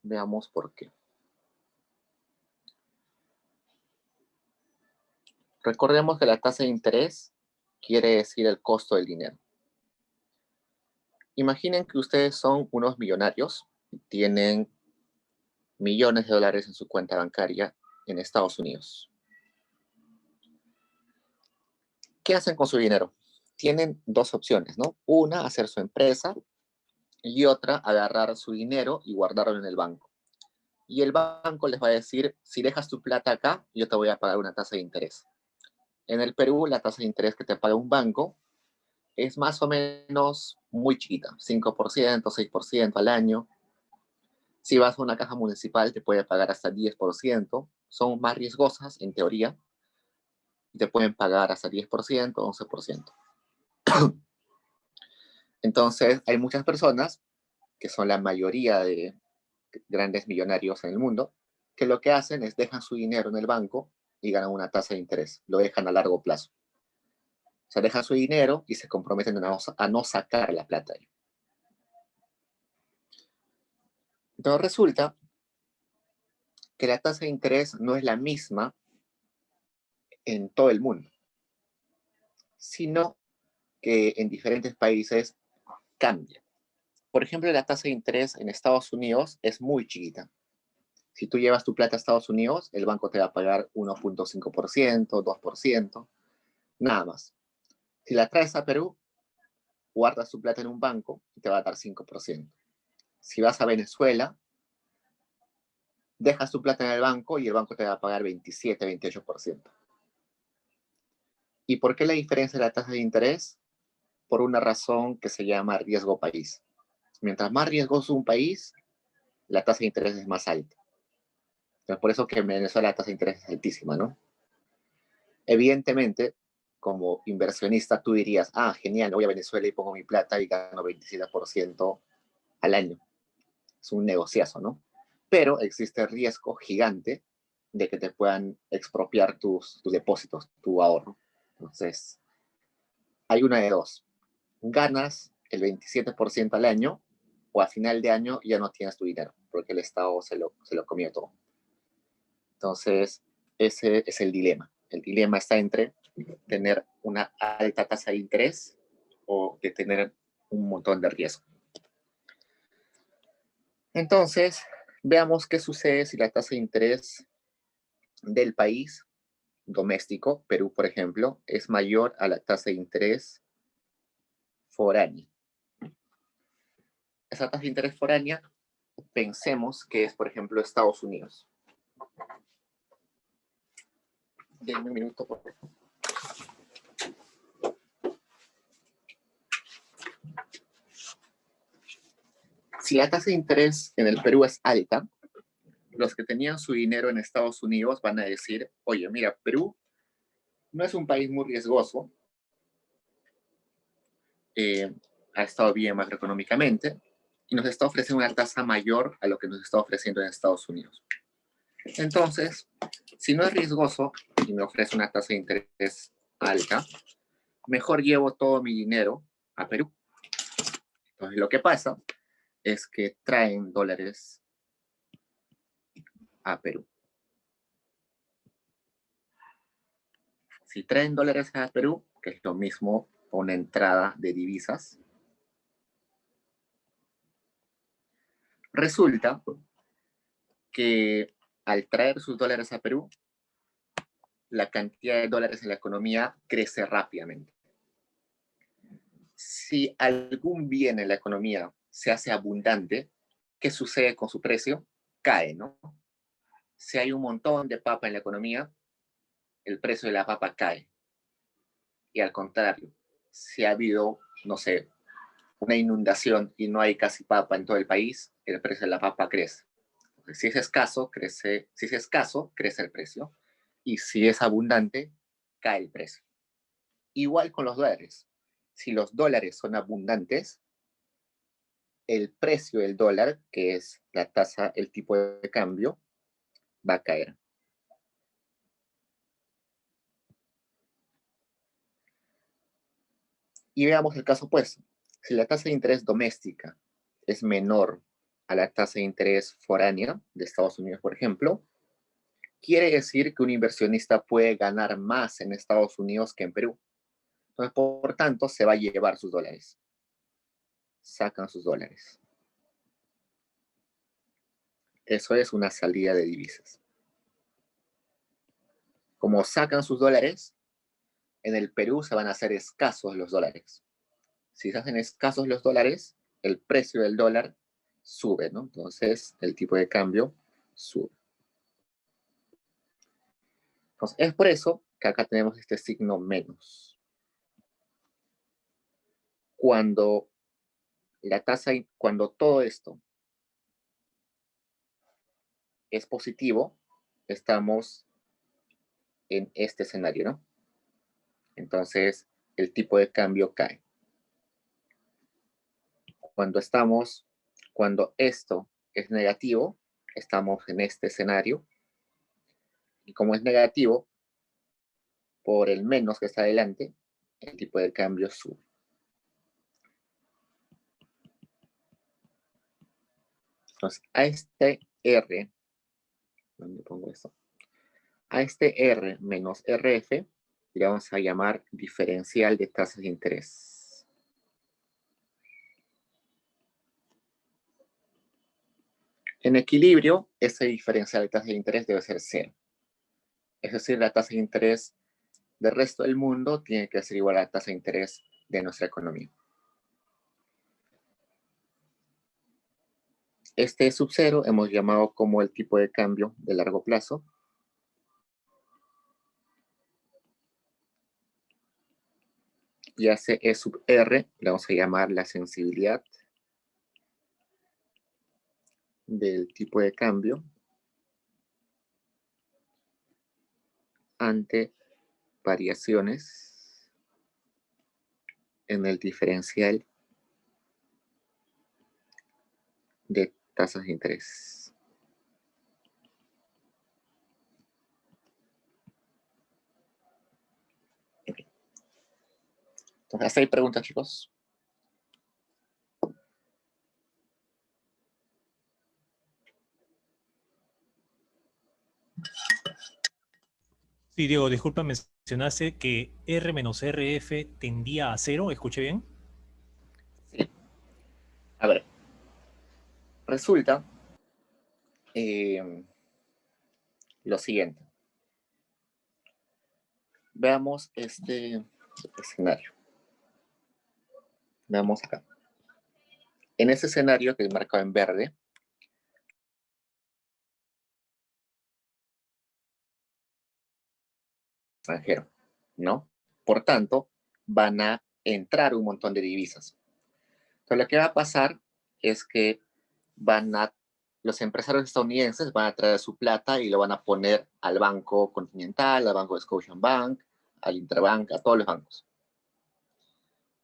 Veamos por qué. Recordemos que la tasa de interés quiere decir el costo del dinero. Imaginen que ustedes son unos millonarios y tienen millones de dólares en su cuenta bancaria en Estados Unidos. ¿Qué hacen con su dinero? Tienen dos opciones, ¿no? Una, hacer su empresa, y otra, agarrar su dinero y guardarlo en el banco. Y el banco les va a decir, si dejas tu plata acá, yo te voy a pagar una tasa de interés. En el Perú, la tasa de interés que te paga un banco es más o menos muy chiquita, 5%, 6% al año. Si vas a una caja municipal, te puede pagar hasta 10%. Son más riesgosas, en teoría, y te pueden pagar hasta 10%, 11%. Entonces, hay muchas personas, que son la mayoría de grandes millonarios en el mundo, que lo que hacen es dejan su dinero en el banco y ganan una tasa de interés. Lo dejan a largo plazo. O sea, dejan su dinero y se comprometen a no sacar la plata ahí. Entonces resulta que la tasa de interés no es la misma en todo el mundo, sino que en diferentes países cambia. Por ejemplo, la tasa de interés en Estados Unidos es muy chiquita. Si tú llevas tu plata a Estados Unidos, el banco te va a pagar 1.5%, 2%, nada más. Si la traes a Perú, guardas tu plata en un banco y te va a dar 5%. Si vas a Venezuela, dejas tu plata en el banco y el banco te va a pagar 27, 28%. ¿Y por qué la diferencia de la tasa de interés? Por una razón que se llama riesgo país. Mientras más riesgoso un país, la tasa de interés es más alta. Entonces, por eso que en Venezuela la tasa de interés es altísima, ¿no? Evidentemente, como inversionista, tú dirías, ah, genial, voy a Venezuela y pongo mi plata y gano 27% al año. Es un negociazo, ¿no? Pero existe el riesgo gigante de que te puedan expropiar tus depósitos, tu ahorro. Entonces, hay una de dos. Ganas el 27% al año o a final de año ya no tienes tu dinero porque el Estado se lo comió todo. Entonces, ese es el dilema. El dilema está entre tener una alta tasa de interés o de tener un montón de riesgo. Entonces, veamos qué sucede si la tasa de interés del país doméstico, Perú, por ejemplo, es mayor a la tasa de interés foránea. Esa tasa de interés foránea, pensemos que es, por ejemplo, Estados Unidos. Denme un minuto, por favor. Si la tasa de interés en el Perú es alta, los que tenían su dinero en Estados Unidos van a decir, oye, mira, Perú no es un país muy riesgoso, ha estado bien macroeconómicamente y nos está ofreciendo una tasa mayor a lo que nos está ofreciendo en Estados Unidos. Entonces, si no es riesgoso y me ofrece una tasa de interés alta, mejor llevo todo mi dinero a Perú. Entonces, lo que pasa es que traen dólares a Perú. Si traen dólares a Perú, que es lo mismo una entrada de divisas, resulta que al traer sus dólares a Perú, la cantidad de dólares en la economía crece rápidamente. Si algún bien en la economía se hace abundante, ¿qué sucede con su precio? Cae, ¿no? Si hay un montón de papa en la economía, el precio de la papa cae. Y al contrario, si ha habido, no sé, una inundación y no hay casi papa en todo el país, el precio de la papa crece. Si es escaso, crece el precio. Y si es abundante, cae el precio. Igual con los dólares. Si los dólares son abundantes, el precio del dólar, que es la tasa, el tipo de cambio, va a caer. Y veamos el caso opuesto. Si la tasa de interés doméstica es menor a la tasa de interés foránea de Estados Unidos, por ejemplo, quiere decir que un inversionista puede ganar más en Estados Unidos que en Perú. Entonces, por tanto, se va a llevar sus dólares. Sacan sus dólares. Eso es una salida de divisas. Como sacan sus dólares, en el Perú se van a hacer escasos los dólares. Si se hacen escasos los dólares, el precio del dólar sube, ¿no? Entonces, el tipo de cambio sube. Entonces, es por eso que acá tenemos este signo menos. Cuando la tasa, cuando todo esto es positivo, estamos en este escenario, ¿no? Entonces, el tipo de cambio cae. Cuando esto es negativo, estamos en este escenario. Y como es negativo, por el menos que está adelante, el tipo de cambio sube. Entonces, a este R, ¿dónde pongo esto? A este R menos RF le vamos a llamar diferencial de tasas de interés. En equilibrio, ese diferencial de tasas de interés debe ser cero. Es decir, la tasa de interés del resto del mundo tiene que ser igual a la tasa de interés de nuestra economía. Este sub-cero hemos llamado como el tipo de cambio de largo plazo. Y a ese E sub R le vamos a llamar la sensibilidad del tipo de cambio ante variaciones en el diferencial de tasas de interés. Entonces, ¿hasta ahí preguntas, chicos? Sí, Diego, disculpa, mencionaste que R menos RF tendía a cero, ¿escuché bien? Sí. A ver, resulta lo siguiente. Veamos este escenario. Veamos acá. En ese escenario que es marcado en verde, extranjero, ¿no? Por tanto, van a entrar un montón de divisas. Entonces, lo que va a pasar es que los empresarios estadounidenses van a traer su plata y lo van a poner al Banco Continental, al Banco de Scotiabank, al Interbank, a todos los bancos.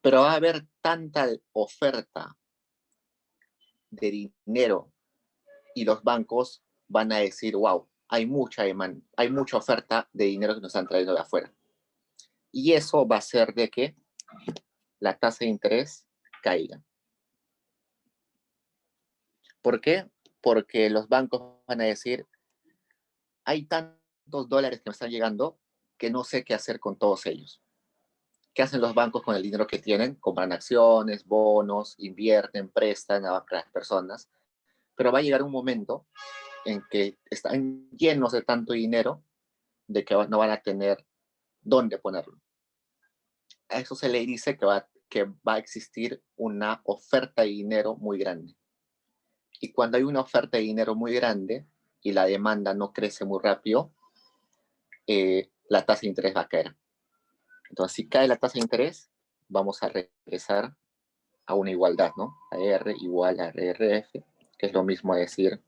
Pero va a haber tanta oferta de dinero y los bancos van a decir, wow, hay mucha demanda, hay mucha oferta de dinero que nos están trayendo de afuera. Y eso va a hacer de que la tasa de interés caiga. ¿Por qué? Porque los bancos van a decir, hay tantos dólares que me están llegando que no sé qué hacer con todos ellos. ¿Qué hacen los bancos con el dinero que tienen? Compran acciones, bonos, invierten, prestan a las personas. Pero va a llegar un momento en que están llenos de tanto dinero de que no van a tener dónde ponerlo. A eso se le dice que va a existir una oferta de dinero muy grande. Y cuando hay una oferta de dinero muy grande y la demanda no crece muy rápido, la tasa de interés va a caer. Entonces, si cae la tasa de interés, vamos a regresar a una igualdad, ¿no? A R igual a RRF, que es lo mismo a decir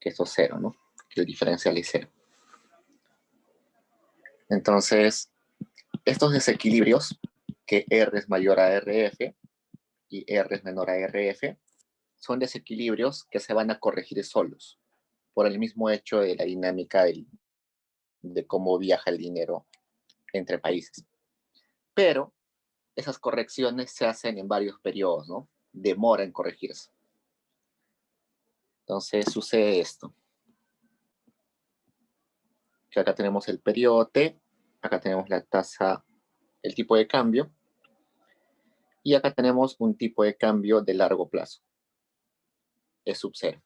que esto es cero, ¿no? Que el diferencial es cero. Entonces, estos desequilibrios, que R es mayor a RF y R es menor a RF, son desequilibrios que se van a corregir solos por el mismo hecho de la dinámica de cómo viaja el dinero entre países. Pero esas correcciones se hacen en varios periodos, ¿no? Demora en corregirse. Entonces sucede esto. que acá tenemos el periodo T, acá tenemos la tasa, el tipo de cambio, y acá tenemos un tipo de cambio de largo plazo, es sub 0.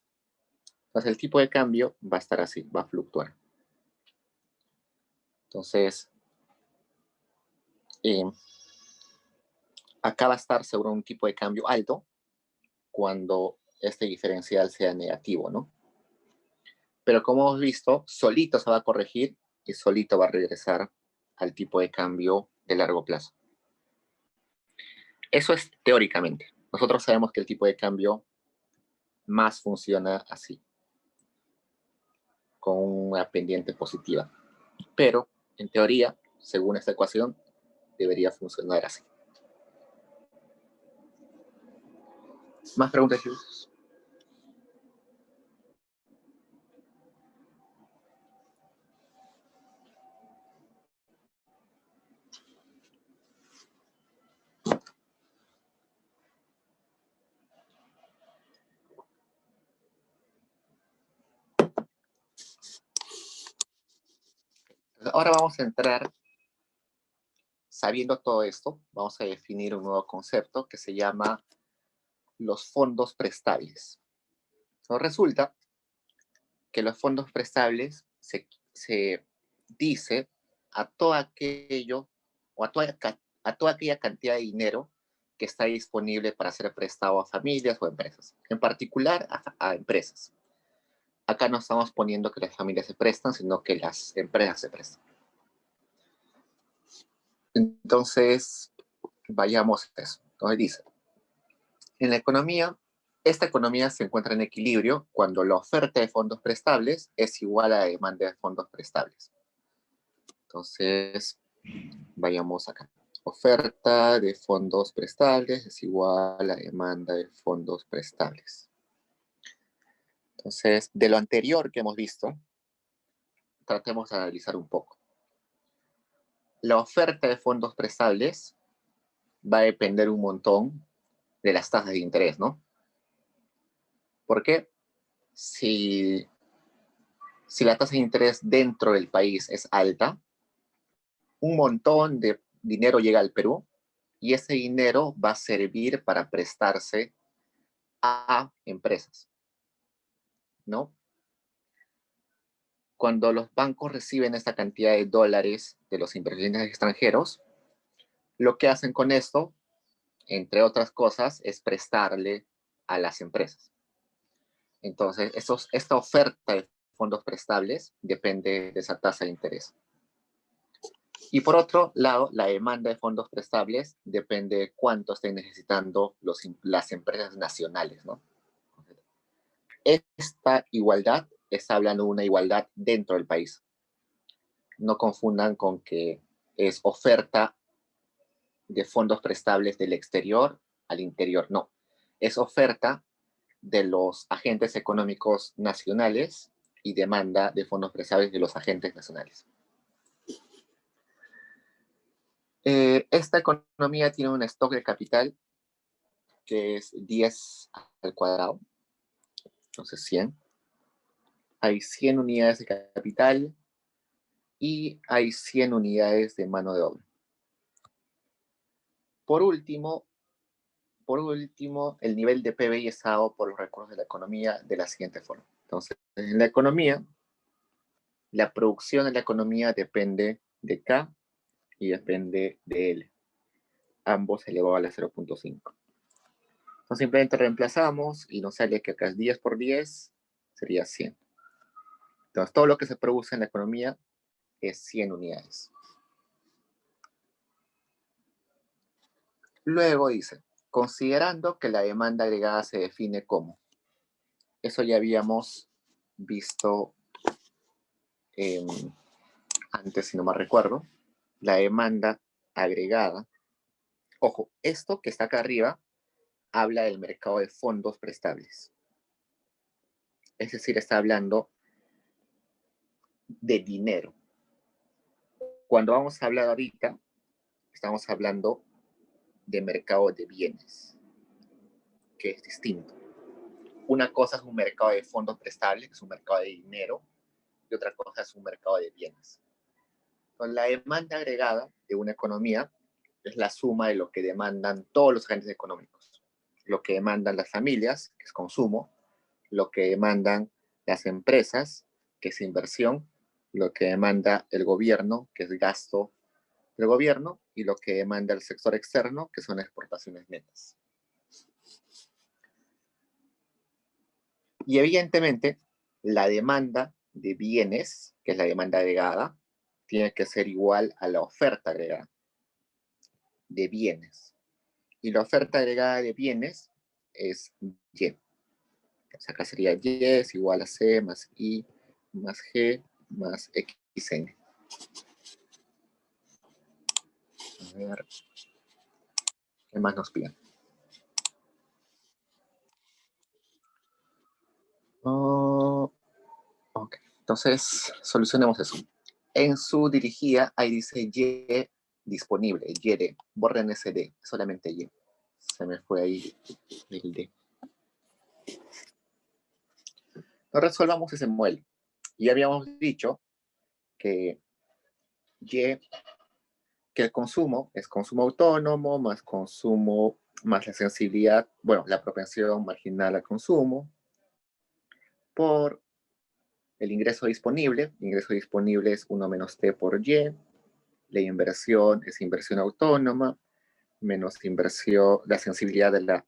Entonces el tipo de cambio va a estar así, va a fluctuar. Entonces, acá va a estar seguro un tipo de cambio alto cuando este diferencial sea negativo, ¿no? Pero como hemos visto, solito se va a corregir y solito va a regresar al tipo de cambio de largo plazo. Eso es teóricamente. Nosotros sabemos que el tipo de cambio más funciona así, con una pendiente positiva. Pero, en teoría, según esta ecuación, debería funcionar así. ¿Más preguntas, Jesús? Ahora vamos a entrar, sabiendo todo esto, vamos a definir un nuevo concepto que se llama los fondos prestables. Entonces, resulta que los fondos prestables se dice a todo aquello o a toda aquella cantidad de dinero que está disponible para ser prestado a familias o empresas, en particular a empresas. Acá no estamos poniendo que las familias se prestan, sino que las empresas se prestan. Entonces, vayamos a eso. Entonces dice, en la economía, esta economía se encuentra en equilibrio cuando la oferta de fondos prestables es igual a la demanda de fondos prestables. Entonces, vayamos acá. Oferta de fondos prestables es igual a la demanda de fondos prestables. Entonces, de lo anterior que hemos visto, tratemos de analizar un poco. La oferta de fondos prestables va a depender un montón de las tasas de interés, ¿no? Porque si la tasa de interés dentro del país es alta, un montón de dinero llega al Perú y ese dinero va a servir para prestarse a empresas, ¿no? Cuando los bancos reciben esta cantidad de dólares de los inversionistas extranjeros, lo que hacen con esto, entre otras cosas, es prestarle a las empresas. Entonces, esta oferta de fondos prestables depende de esa tasa de interés. Y por otro lado, la demanda de fondos prestables depende de cuánto estén necesitando las empresas nacionales, ¿no? Esta igualdad está hablando de una igualdad dentro del país. No confundan con que es oferta de fondos prestables del exterior al interior, no. Es oferta de los agentes económicos nacionales y demanda de fondos prestables de los agentes nacionales. Esta economía tiene un stock de capital que es 10 al cuadrado, entonces 100. Hay 100 unidades de capital y hay 100 unidades de mano de obra. Por último, el nivel de PBI es dado por los recursos de la economía de la siguiente forma. Entonces, en la economía, la producción de la economía depende de K y depende de L, ambos elevado a la 0.5. Entonces simplemente reemplazamos y nos sale que acá es 10 por 10, sería 100. Entonces todo lo que se produce en la economía es 100 unidades. Luego dice, considerando que la demanda agregada se define como, eso ya habíamos visto antes, si no me recuerdo, la demanda agregada. Ojo, esto que está acá arriba habla del mercado de fondos prestables. Es decir, está hablando de dinero. Cuando vamos a hablar ahorita, estamos hablando de mercado de bienes, que es distinto. Una cosa es un mercado de fondos prestables, que es un mercado de dinero, y otra cosa es un mercado de bienes. Entonces, la demanda agregada de una economía es la suma de lo que demandan todos los agentes económicos. Lo que demandan las familias, que es consumo, lo que demandan las empresas, que es inversión, lo que demanda el gobierno, que es gasto del gobierno, y lo que demanda el sector externo, que son exportaciones netas. Y evidentemente, la demanda de bienes, que es la demanda agregada, tiene que ser igual a la oferta agregada de bienes. Y la oferta agregada de bienes es Y. Entonces acá sería Y es igual a C más I más G más XN. A ver, ¿qué más nos piden? Oh, ok, entonces solucionemos eso. En su dirigida, ahí dice Y disponible, YD. Borren ese D, solamente Y. Se me fue ahí el D. No resolvamos ese modelo. Y habíamos dicho que Y, que el consumo es consumo autónomo más consumo más la sensibilidad, bueno, la propensión marginal al consumo, por el ingreso disponible. Ingreso disponible es 1 menos T por Y. La inversión es inversión autónoma menos inversión, la sensibilidad de la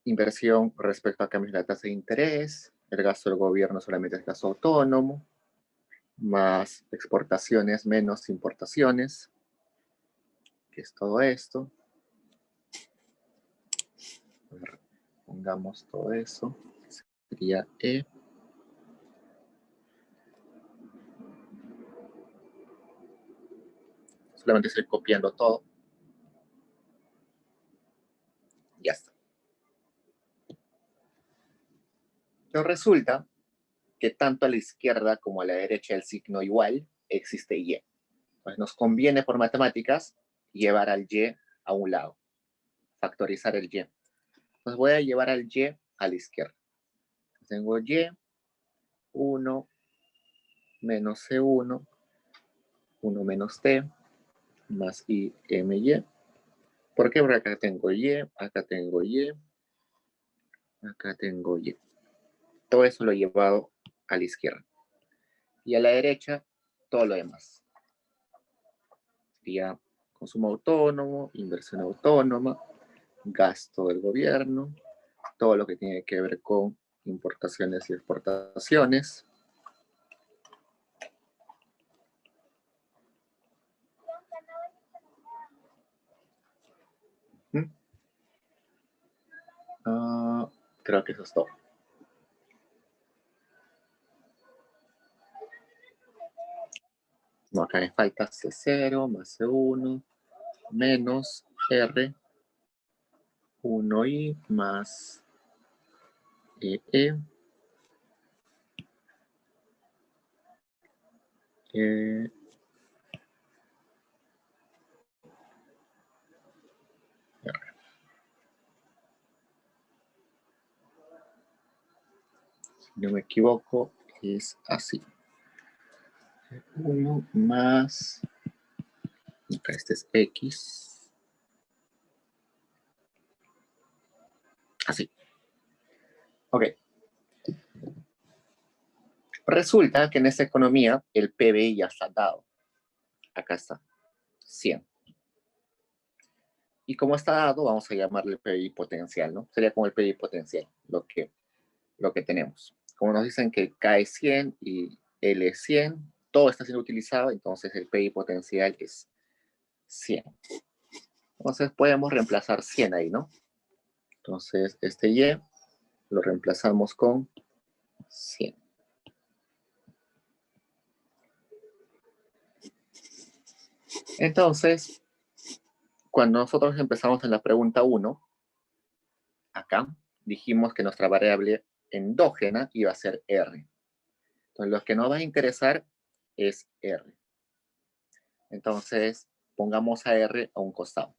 inversión respecto a cambios de la tasa de interés. El gasto del gobierno solamente es gasto autónomo, más exportaciones menos importaciones, que es todo esto. A ver, pongamos todo eso. Sería E. Solamente estoy copiando todo. Ya está. Pero resulta que tanto a la izquierda como a la derecha del signo igual existe Y. Pues nos conviene por matemáticas llevar al Y a un lado, factorizar el Y. Entonces voy a llevar al Y a la izquierda. Tengo Y, 1 menos C1, 1 menos T, más I, M, Y. ¿Por qué? Porque acá tengo Y, acá tengo Y, acá tengo Y. Todo eso lo he llevado a la izquierda. Y a la derecha, todo lo demás. Sería consumo autónomo, inversión autónoma, gasto del gobierno, todo lo que tiene que ver con importaciones y exportaciones. Creo que eso es todo. No, acá me falta C0 más C1 menos R 1I más E. Si no me equivoco, es así. 1 más, acá este es X. Así. Ok. Resulta que en esta economía el PBI ya está dado. Acá está, 100. Y como está dado, vamos a llamarle PBI potencial, ¿no? Sería como el PBI potencial, lo que tenemos. Como nos dicen que K es 100 y L es 100, todo está siendo utilizado, entonces el PBI potencial es 100. Entonces podemos reemplazar 100 ahí, ¿no? Entonces este Y lo reemplazamos con 100. Entonces, cuando nosotros empezamos en la pregunta 1, acá dijimos que nuestra variable endógena iba a ser R. Entonces, lo que nos va a interesar es R. Entonces, pongamos a R a un costado.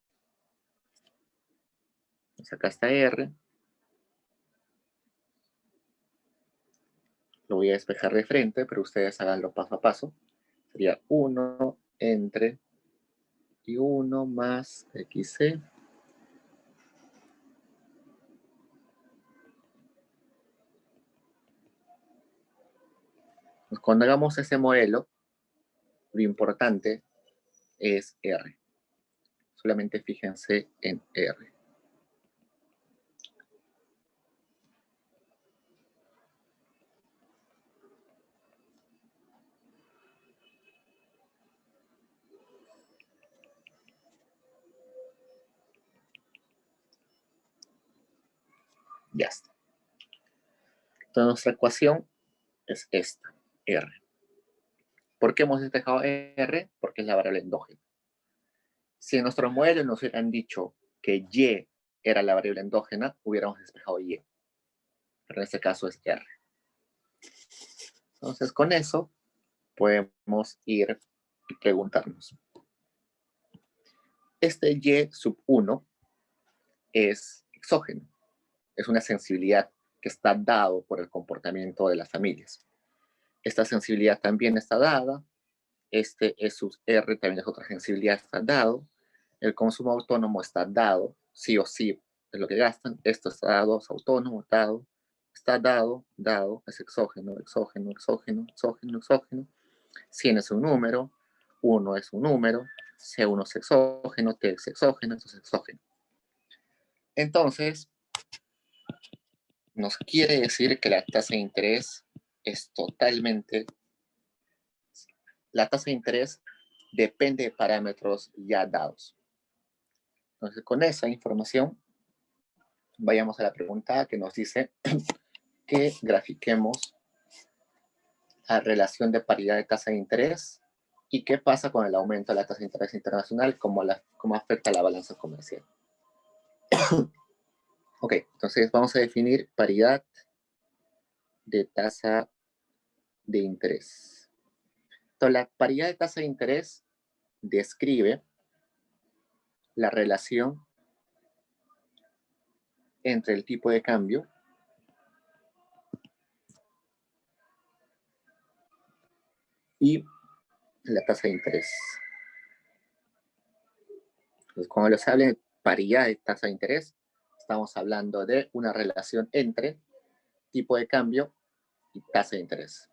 Entonces, acá está R. lo voy a despejar de frente, pero ustedes háganlo paso a paso. Sería 1 entre y 1 más xc. Cuando hagamos ese modelo, lo importante es R. Solamente fíjense en R. Ya está. Entonces nuestra ecuación es esta, R. ¿Por qué hemos despejado R? Porque es la variable endógena. Si en nuestro modelo nos hubieran dicho que Y era la variable endógena, hubiéramos despejado Y. Pero en este caso es R. Entonces con eso podemos ir y preguntarnos. Este Y sub 1 es exógeno. Es una sensibilidad que está dado por el comportamiento de las familias. Esta sensibilidad también está dada. Este E sub R también es otra sensibilidad, está dado. El consumo autónomo está dado, sí o sí es lo que gastan. Esto está dado, es autónomo, dado. Está dado, dado, es exógeno, exógeno, exógeno, exógeno, exógeno. 100 es un número, 1 es un número, C1 es exógeno, T es exógeno, esto es exógeno. Entonces, nos quiere decir que la tasa de interés es totalmente... La tasa de interés depende de parámetros ya dados. Entonces, con esa información, vayamos a la pregunta que nos dice que grafiquemos la relación de paridad de tasa de interés y qué pasa con el aumento de la tasa de interés internacional, cómo afecta la balanza comercial. Ok, entonces vamos a definir paridad de tasa de interés. Entonces, la paridad de tasa de interés describe la relación entre el tipo de cambio y la tasa de interés. Entonces, cuando les hable de paridad de tasa de interés, estamos hablando de una relación entre tipo de cambio y tasa de interés.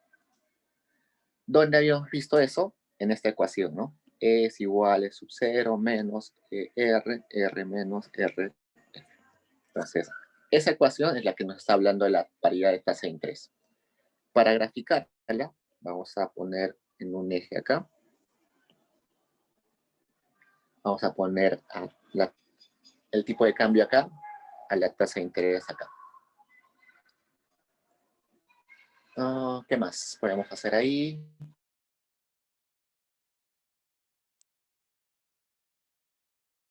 ¿Dónde habíamos visto eso? En esta ecuación, ¿no? E es igual a sub 0 menos R, R menos R. Entonces, esa ecuación es la que nos está hablando de la paridad de tasa de interés. Para graficarla, vamos a poner en un eje acá. Vamos a poner el tipo de cambio acá, a la tasa de interés acá. ¿Qué más podemos hacer ahí?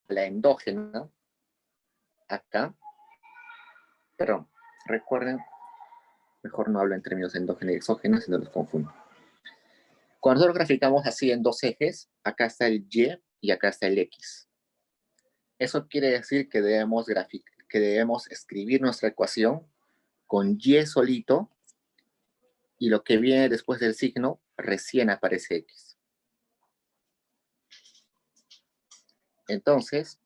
La endógena, acá. Perdón, recuerden, mejor no hablo en términos de endógena y exógena, si no los confundo. Cuando nosotros graficamos así en dos ejes, acá está el Y acá está el X. Eso quiere decir que debemos escribir nuestra ecuación con Y solito y lo que viene después del signo recién aparece X. Entonces,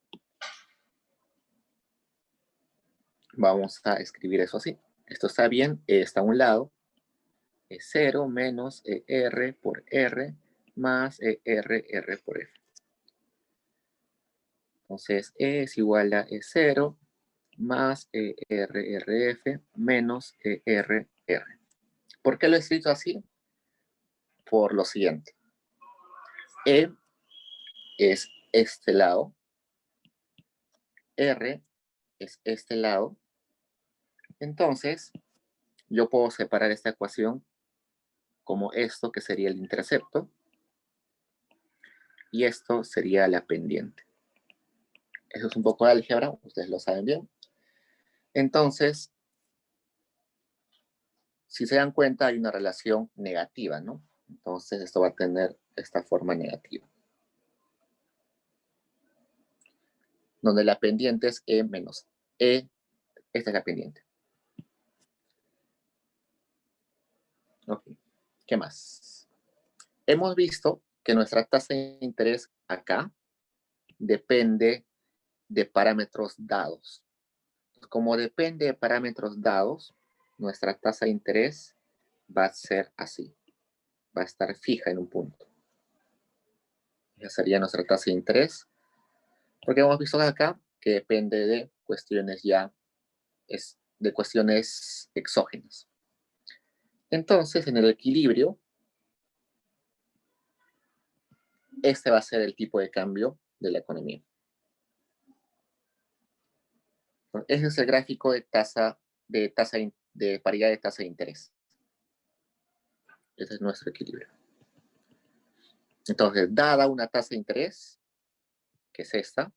vamos a escribir eso así. Esto está bien, E está a un lado, es 0 menos R por R más R por F. Entonces, E es igual a E0 más ERRF menos ERR. ¿Por qué lo he escrito así? Por lo siguiente. E es este lado, R es este lado. Entonces, yo puedo separar esta ecuación como esto, que sería el intercepto, y esto sería la pendiente. Eso es un poco de álgebra, ustedes lo saben bien. Entonces, si se dan cuenta, hay una relación negativa, ¿no? Entonces, esto va a tener esta forma negativa, donde la pendiente es E menos E. Esta es la pendiente. Ok. ¿Qué más? Hemos visto que nuestra tasa de interés acá depende de parámetros dados. Como depende de parámetros dados, nuestra tasa de interés va a ser así. Va a estar fija en un punto. Esa sería nuestra tasa de interés. Porque hemos visto acá que depende de cuestiones de cuestiones exógenas. Entonces, en el equilibrio, este va a ser el tipo de cambio de la economía. Ese es el gráfico de paridad de tasa de interés. Ese es nuestro equilibrio. Entonces, dada una tasa de interés, que es esta,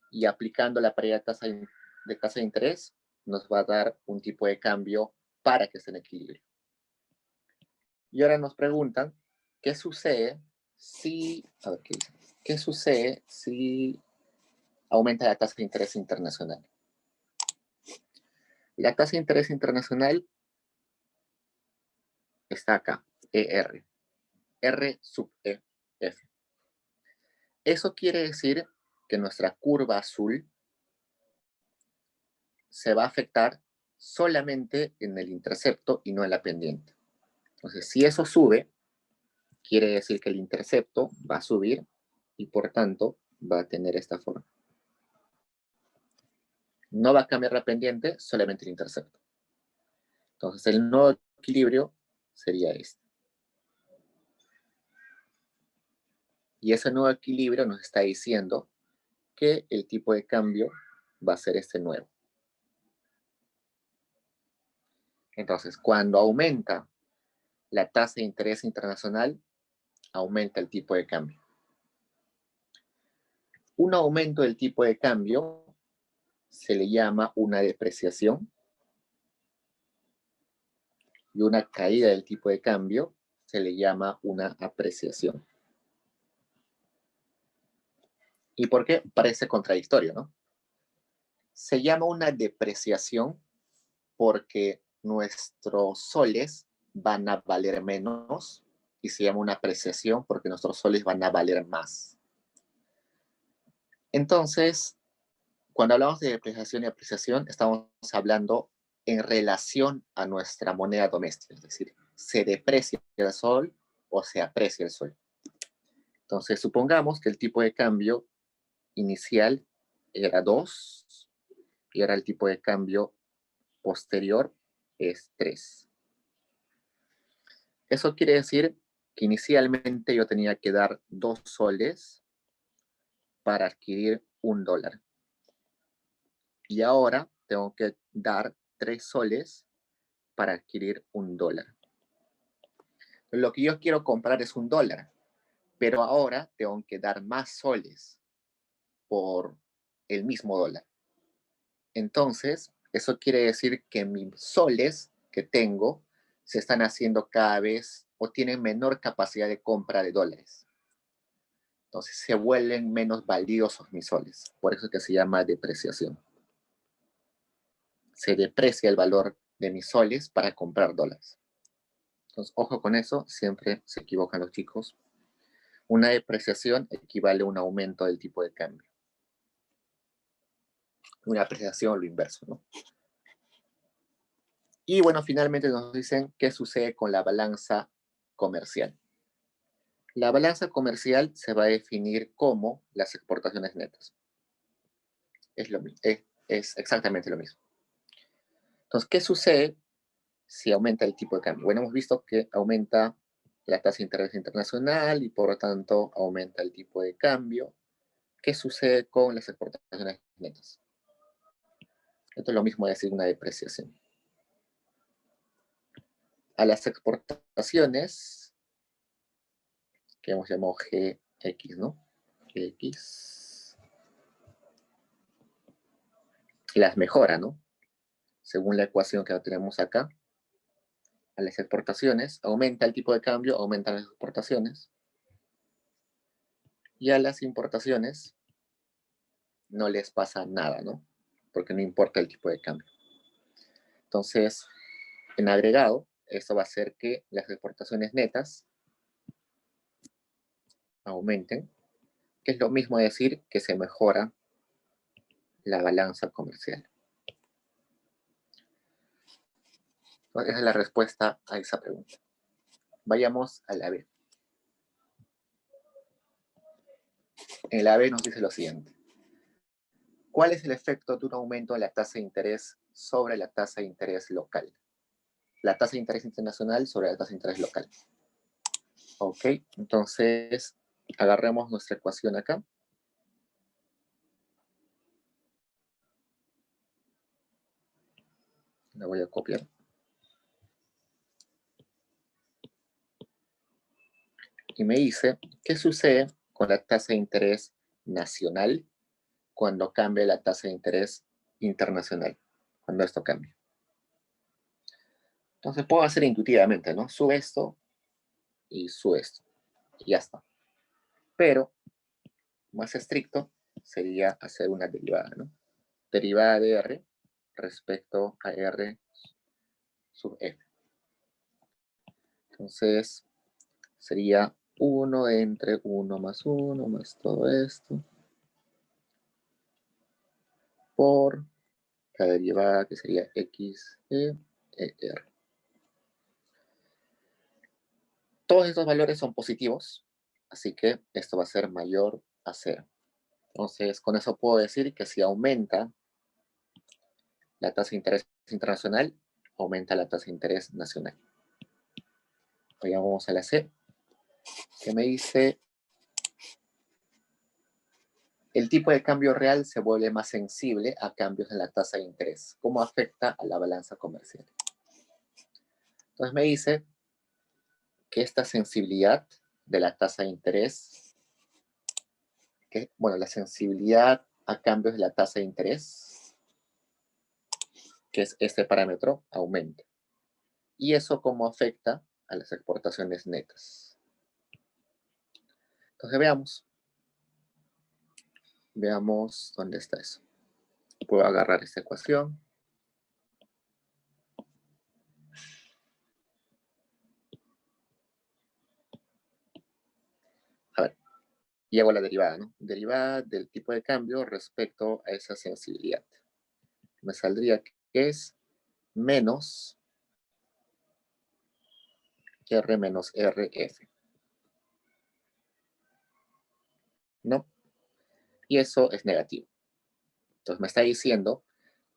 y aplicando la paridad de tasa de interés, nos va a dar un tipo de cambio para que esté en equilibrio. Y ahora nos preguntan, ¿qué sucede si, a ver, ¿qué sucede si aumenta la tasa de interés internacional? La tasa de interés internacional está acá, ER, R sub E, F. Eso quiere decir que nuestra curva azul se va a afectar solamente en el intercepto y no en la pendiente. Entonces, si eso sube, quiere decir que el intercepto va a subir y por tanto va a tener esta forma. No va a cambiar la pendiente, solamente el intercepto. Entonces, el nuevo equilibrio sería este. Y ese nuevo equilibrio nos está diciendo que el tipo de cambio va a ser este nuevo. Entonces, cuando aumenta la tasa de interés internacional, aumenta el tipo de cambio. Un aumento del tipo de cambio se le llama una depreciación y una caída del tipo de cambio se le llama una apreciación. ¿Y por qué? Parece contradictorio, ¿no? Se llama una depreciación porque nuestros soles van a valer menos y se llama una apreciación porque nuestros soles van a valer más. Entonces, cuando hablamos de depreciación y apreciación, estamos hablando en relación a nuestra moneda doméstica, es decir, se deprecia el sol o se aprecia el sol. Entonces, supongamos que el tipo de cambio inicial era 2 y ahora el tipo de cambio posterior es 3. Eso quiere decir que inicialmente yo tenía que dar 2 soles para adquirir $1. Y ahora tengo que dar 3 soles para adquirir $1. Lo que yo quiero comprar es $1, pero ahora tengo que dar más soles por el mismo dólar. Entonces, eso quiere decir que mis soles que tengo se están haciendo cada vez o tienen menor capacidad de compra de dólares. Entonces, se vuelven menos valiosos mis soles. Por eso es que se llama depreciación. Se deprecia el valor de mis soles para comprar dólares. Entonces, ojo con eso, siempre se equivocan los chicos. Una depreciación equivale a un aumento del tipo de cambio. Una apreciación, lo inverso, ¿no? Y bueno, finalmente nos dicen qué sucede con la balanza comercial. La balanza comercial se va a definir como las exportaciones netas. Es exactamente lo mismo. Entonces, ¿qué sucede si aumenta el tipo de cambio? Bueno, hemos visto que aumenta la tasa de interés internacional y por lo tanto aumenta el tipo de cambio. ¿Qué sucede con las exportaciones netas? Esto es lo mismo de decir una depreciación. A las exportaciones, que hemos llamado GX, ¿no? GX. Las mejora, ¿no? Según la ecuación que tenemos acá. A las exportaciones, aumenta el tipo de cambio, aumentan las exportaciones. Y a las importaciones no les pasa nada, ¿no? Porque no importa el tipo de cambio. Entonces, en agregado, esto va a hacer que las exportaciones netas aumenten, que es lo mismo decir que se mejora la balanza comercial. Esa es la respuesta a esa pregunta. Vayamos a la B. En la B nos dice lo siguiente. ¿Cuál es el efecto de un aumento de la tasa de interés sobre la tasa de interés local? La tasa de interés internacional sobre la tasa de interés local. Ok, entonces agarremos nuestra ecuación acá. La voy a copiar. Y me dice, ¿qué sucede con la tasa de interés nacional cuando cambia la tasa de interés internacional? Cuando esto cambia. Entonces puedo hacer intuitivamente, ¿no? Sube esto y sube esto. Y ya está. Pero, más estricto, sería hacer una derivada, ¿no? Derivada de R respecto a R sub F. Entonces, sería 1 entre 1 más 1 más todo esto por la derivada que sería x e r. Todos estos valores son positivos, así que esto va a ser mayor a 0. Entonces, con eso puedo decir que si aumenta la tasa de interés internacional, aumenta la tasa de interés nacional. Vayamos a la C, que me dice, el tipo de cambio real se vuelve más sensible a cambios en la tasa de interés. ¿Cómo afecta a la balanza comercial? Entonces me dice que esta sensibilidad de la tasa de interés, la sensibilidad a cambios de la tasa de interés, que es este parámetro, aumenta. ¿Y eso cómo afecta a las exportaciones netas? Entonces veamos dónde está eso. Puedo agarrar esta ecuación. A ver, y hago la derivada, ¿no? Derivada del tipo de cambio respecto a esa sensibilidad. Me saldría que es menos R menos RF. ¿No? Y eso es negativo. Entonces me está diciendo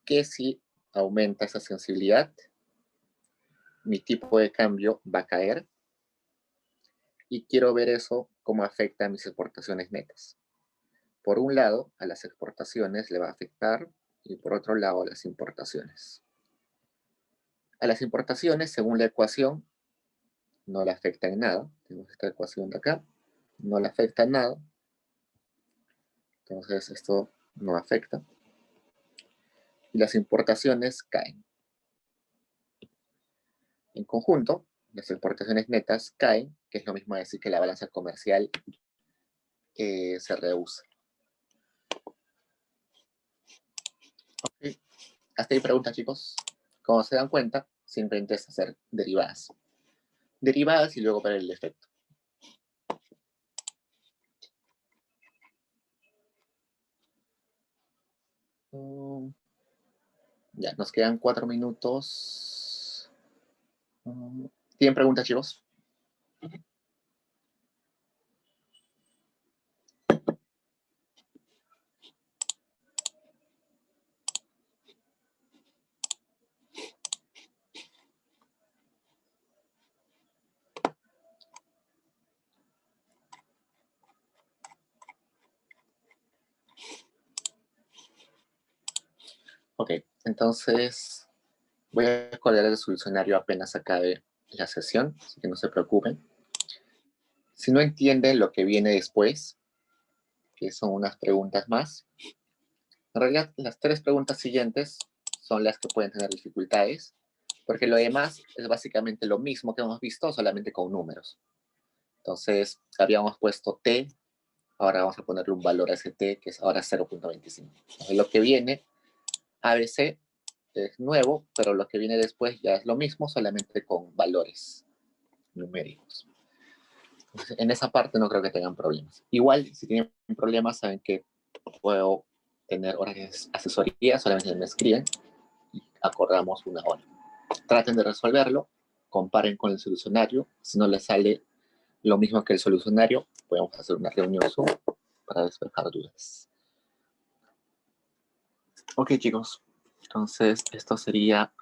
que si aumenta esa sensibilidad, mi tipo de cambio va a caer y quiero ver eso cómo afecta a mis exportaciones netas. Por un lado, a las exportaciones le va a afectar y por otro lado a las importaciones. A las importaciones, según la ecuación, no le afecta en nada. Tenemos esta ecuación de acá, no le afecta en nada. Entonces esto no afecta. Y las importaciones caen. En conjunto, las exportaciones netas caen, que es lo mismo decir que la balanza comercial se reduce. Okay. Hasta ahí preguntas, chicos. Como se dan cuenta, siempre intenta hacer derivadas. Derivadas y luego para el efecto. Ya, nos quedan 4 minutos. ¿Tienen preguntas, chicos? Ok, entonces voy a colgar el solucionario apenas acabe la sesión, así que no se preocupen. Si no entienden lo que viene después, que son unas preguntas más, en realidad las 3 preguntas siguientes son las que pueden tener dificultades, porque lo demás es básicamente lo mismo que hemos visto, solamente con números. Entonces, habíamos puesto t, ahora vamos a ponerle un valor a ese t, que es ahora 0.25. Lo que viene, ABC, es nuevo, pero lo que viene después ya es lo mismo, solamente con valores numéricos. Entonces, en esa parte no creo que tengan problemas. Igual, si tienen problemas, saben que puedo tener horas de asesoría, solamente me escriben y acordamos una hora. Traten de resolverlo, comparen con el solucionario. Si no les sale lo mismo que el solucionario, podemos hacer una reunión Zoom para despejar dudas. Ok, chicos. Entonces, esto sería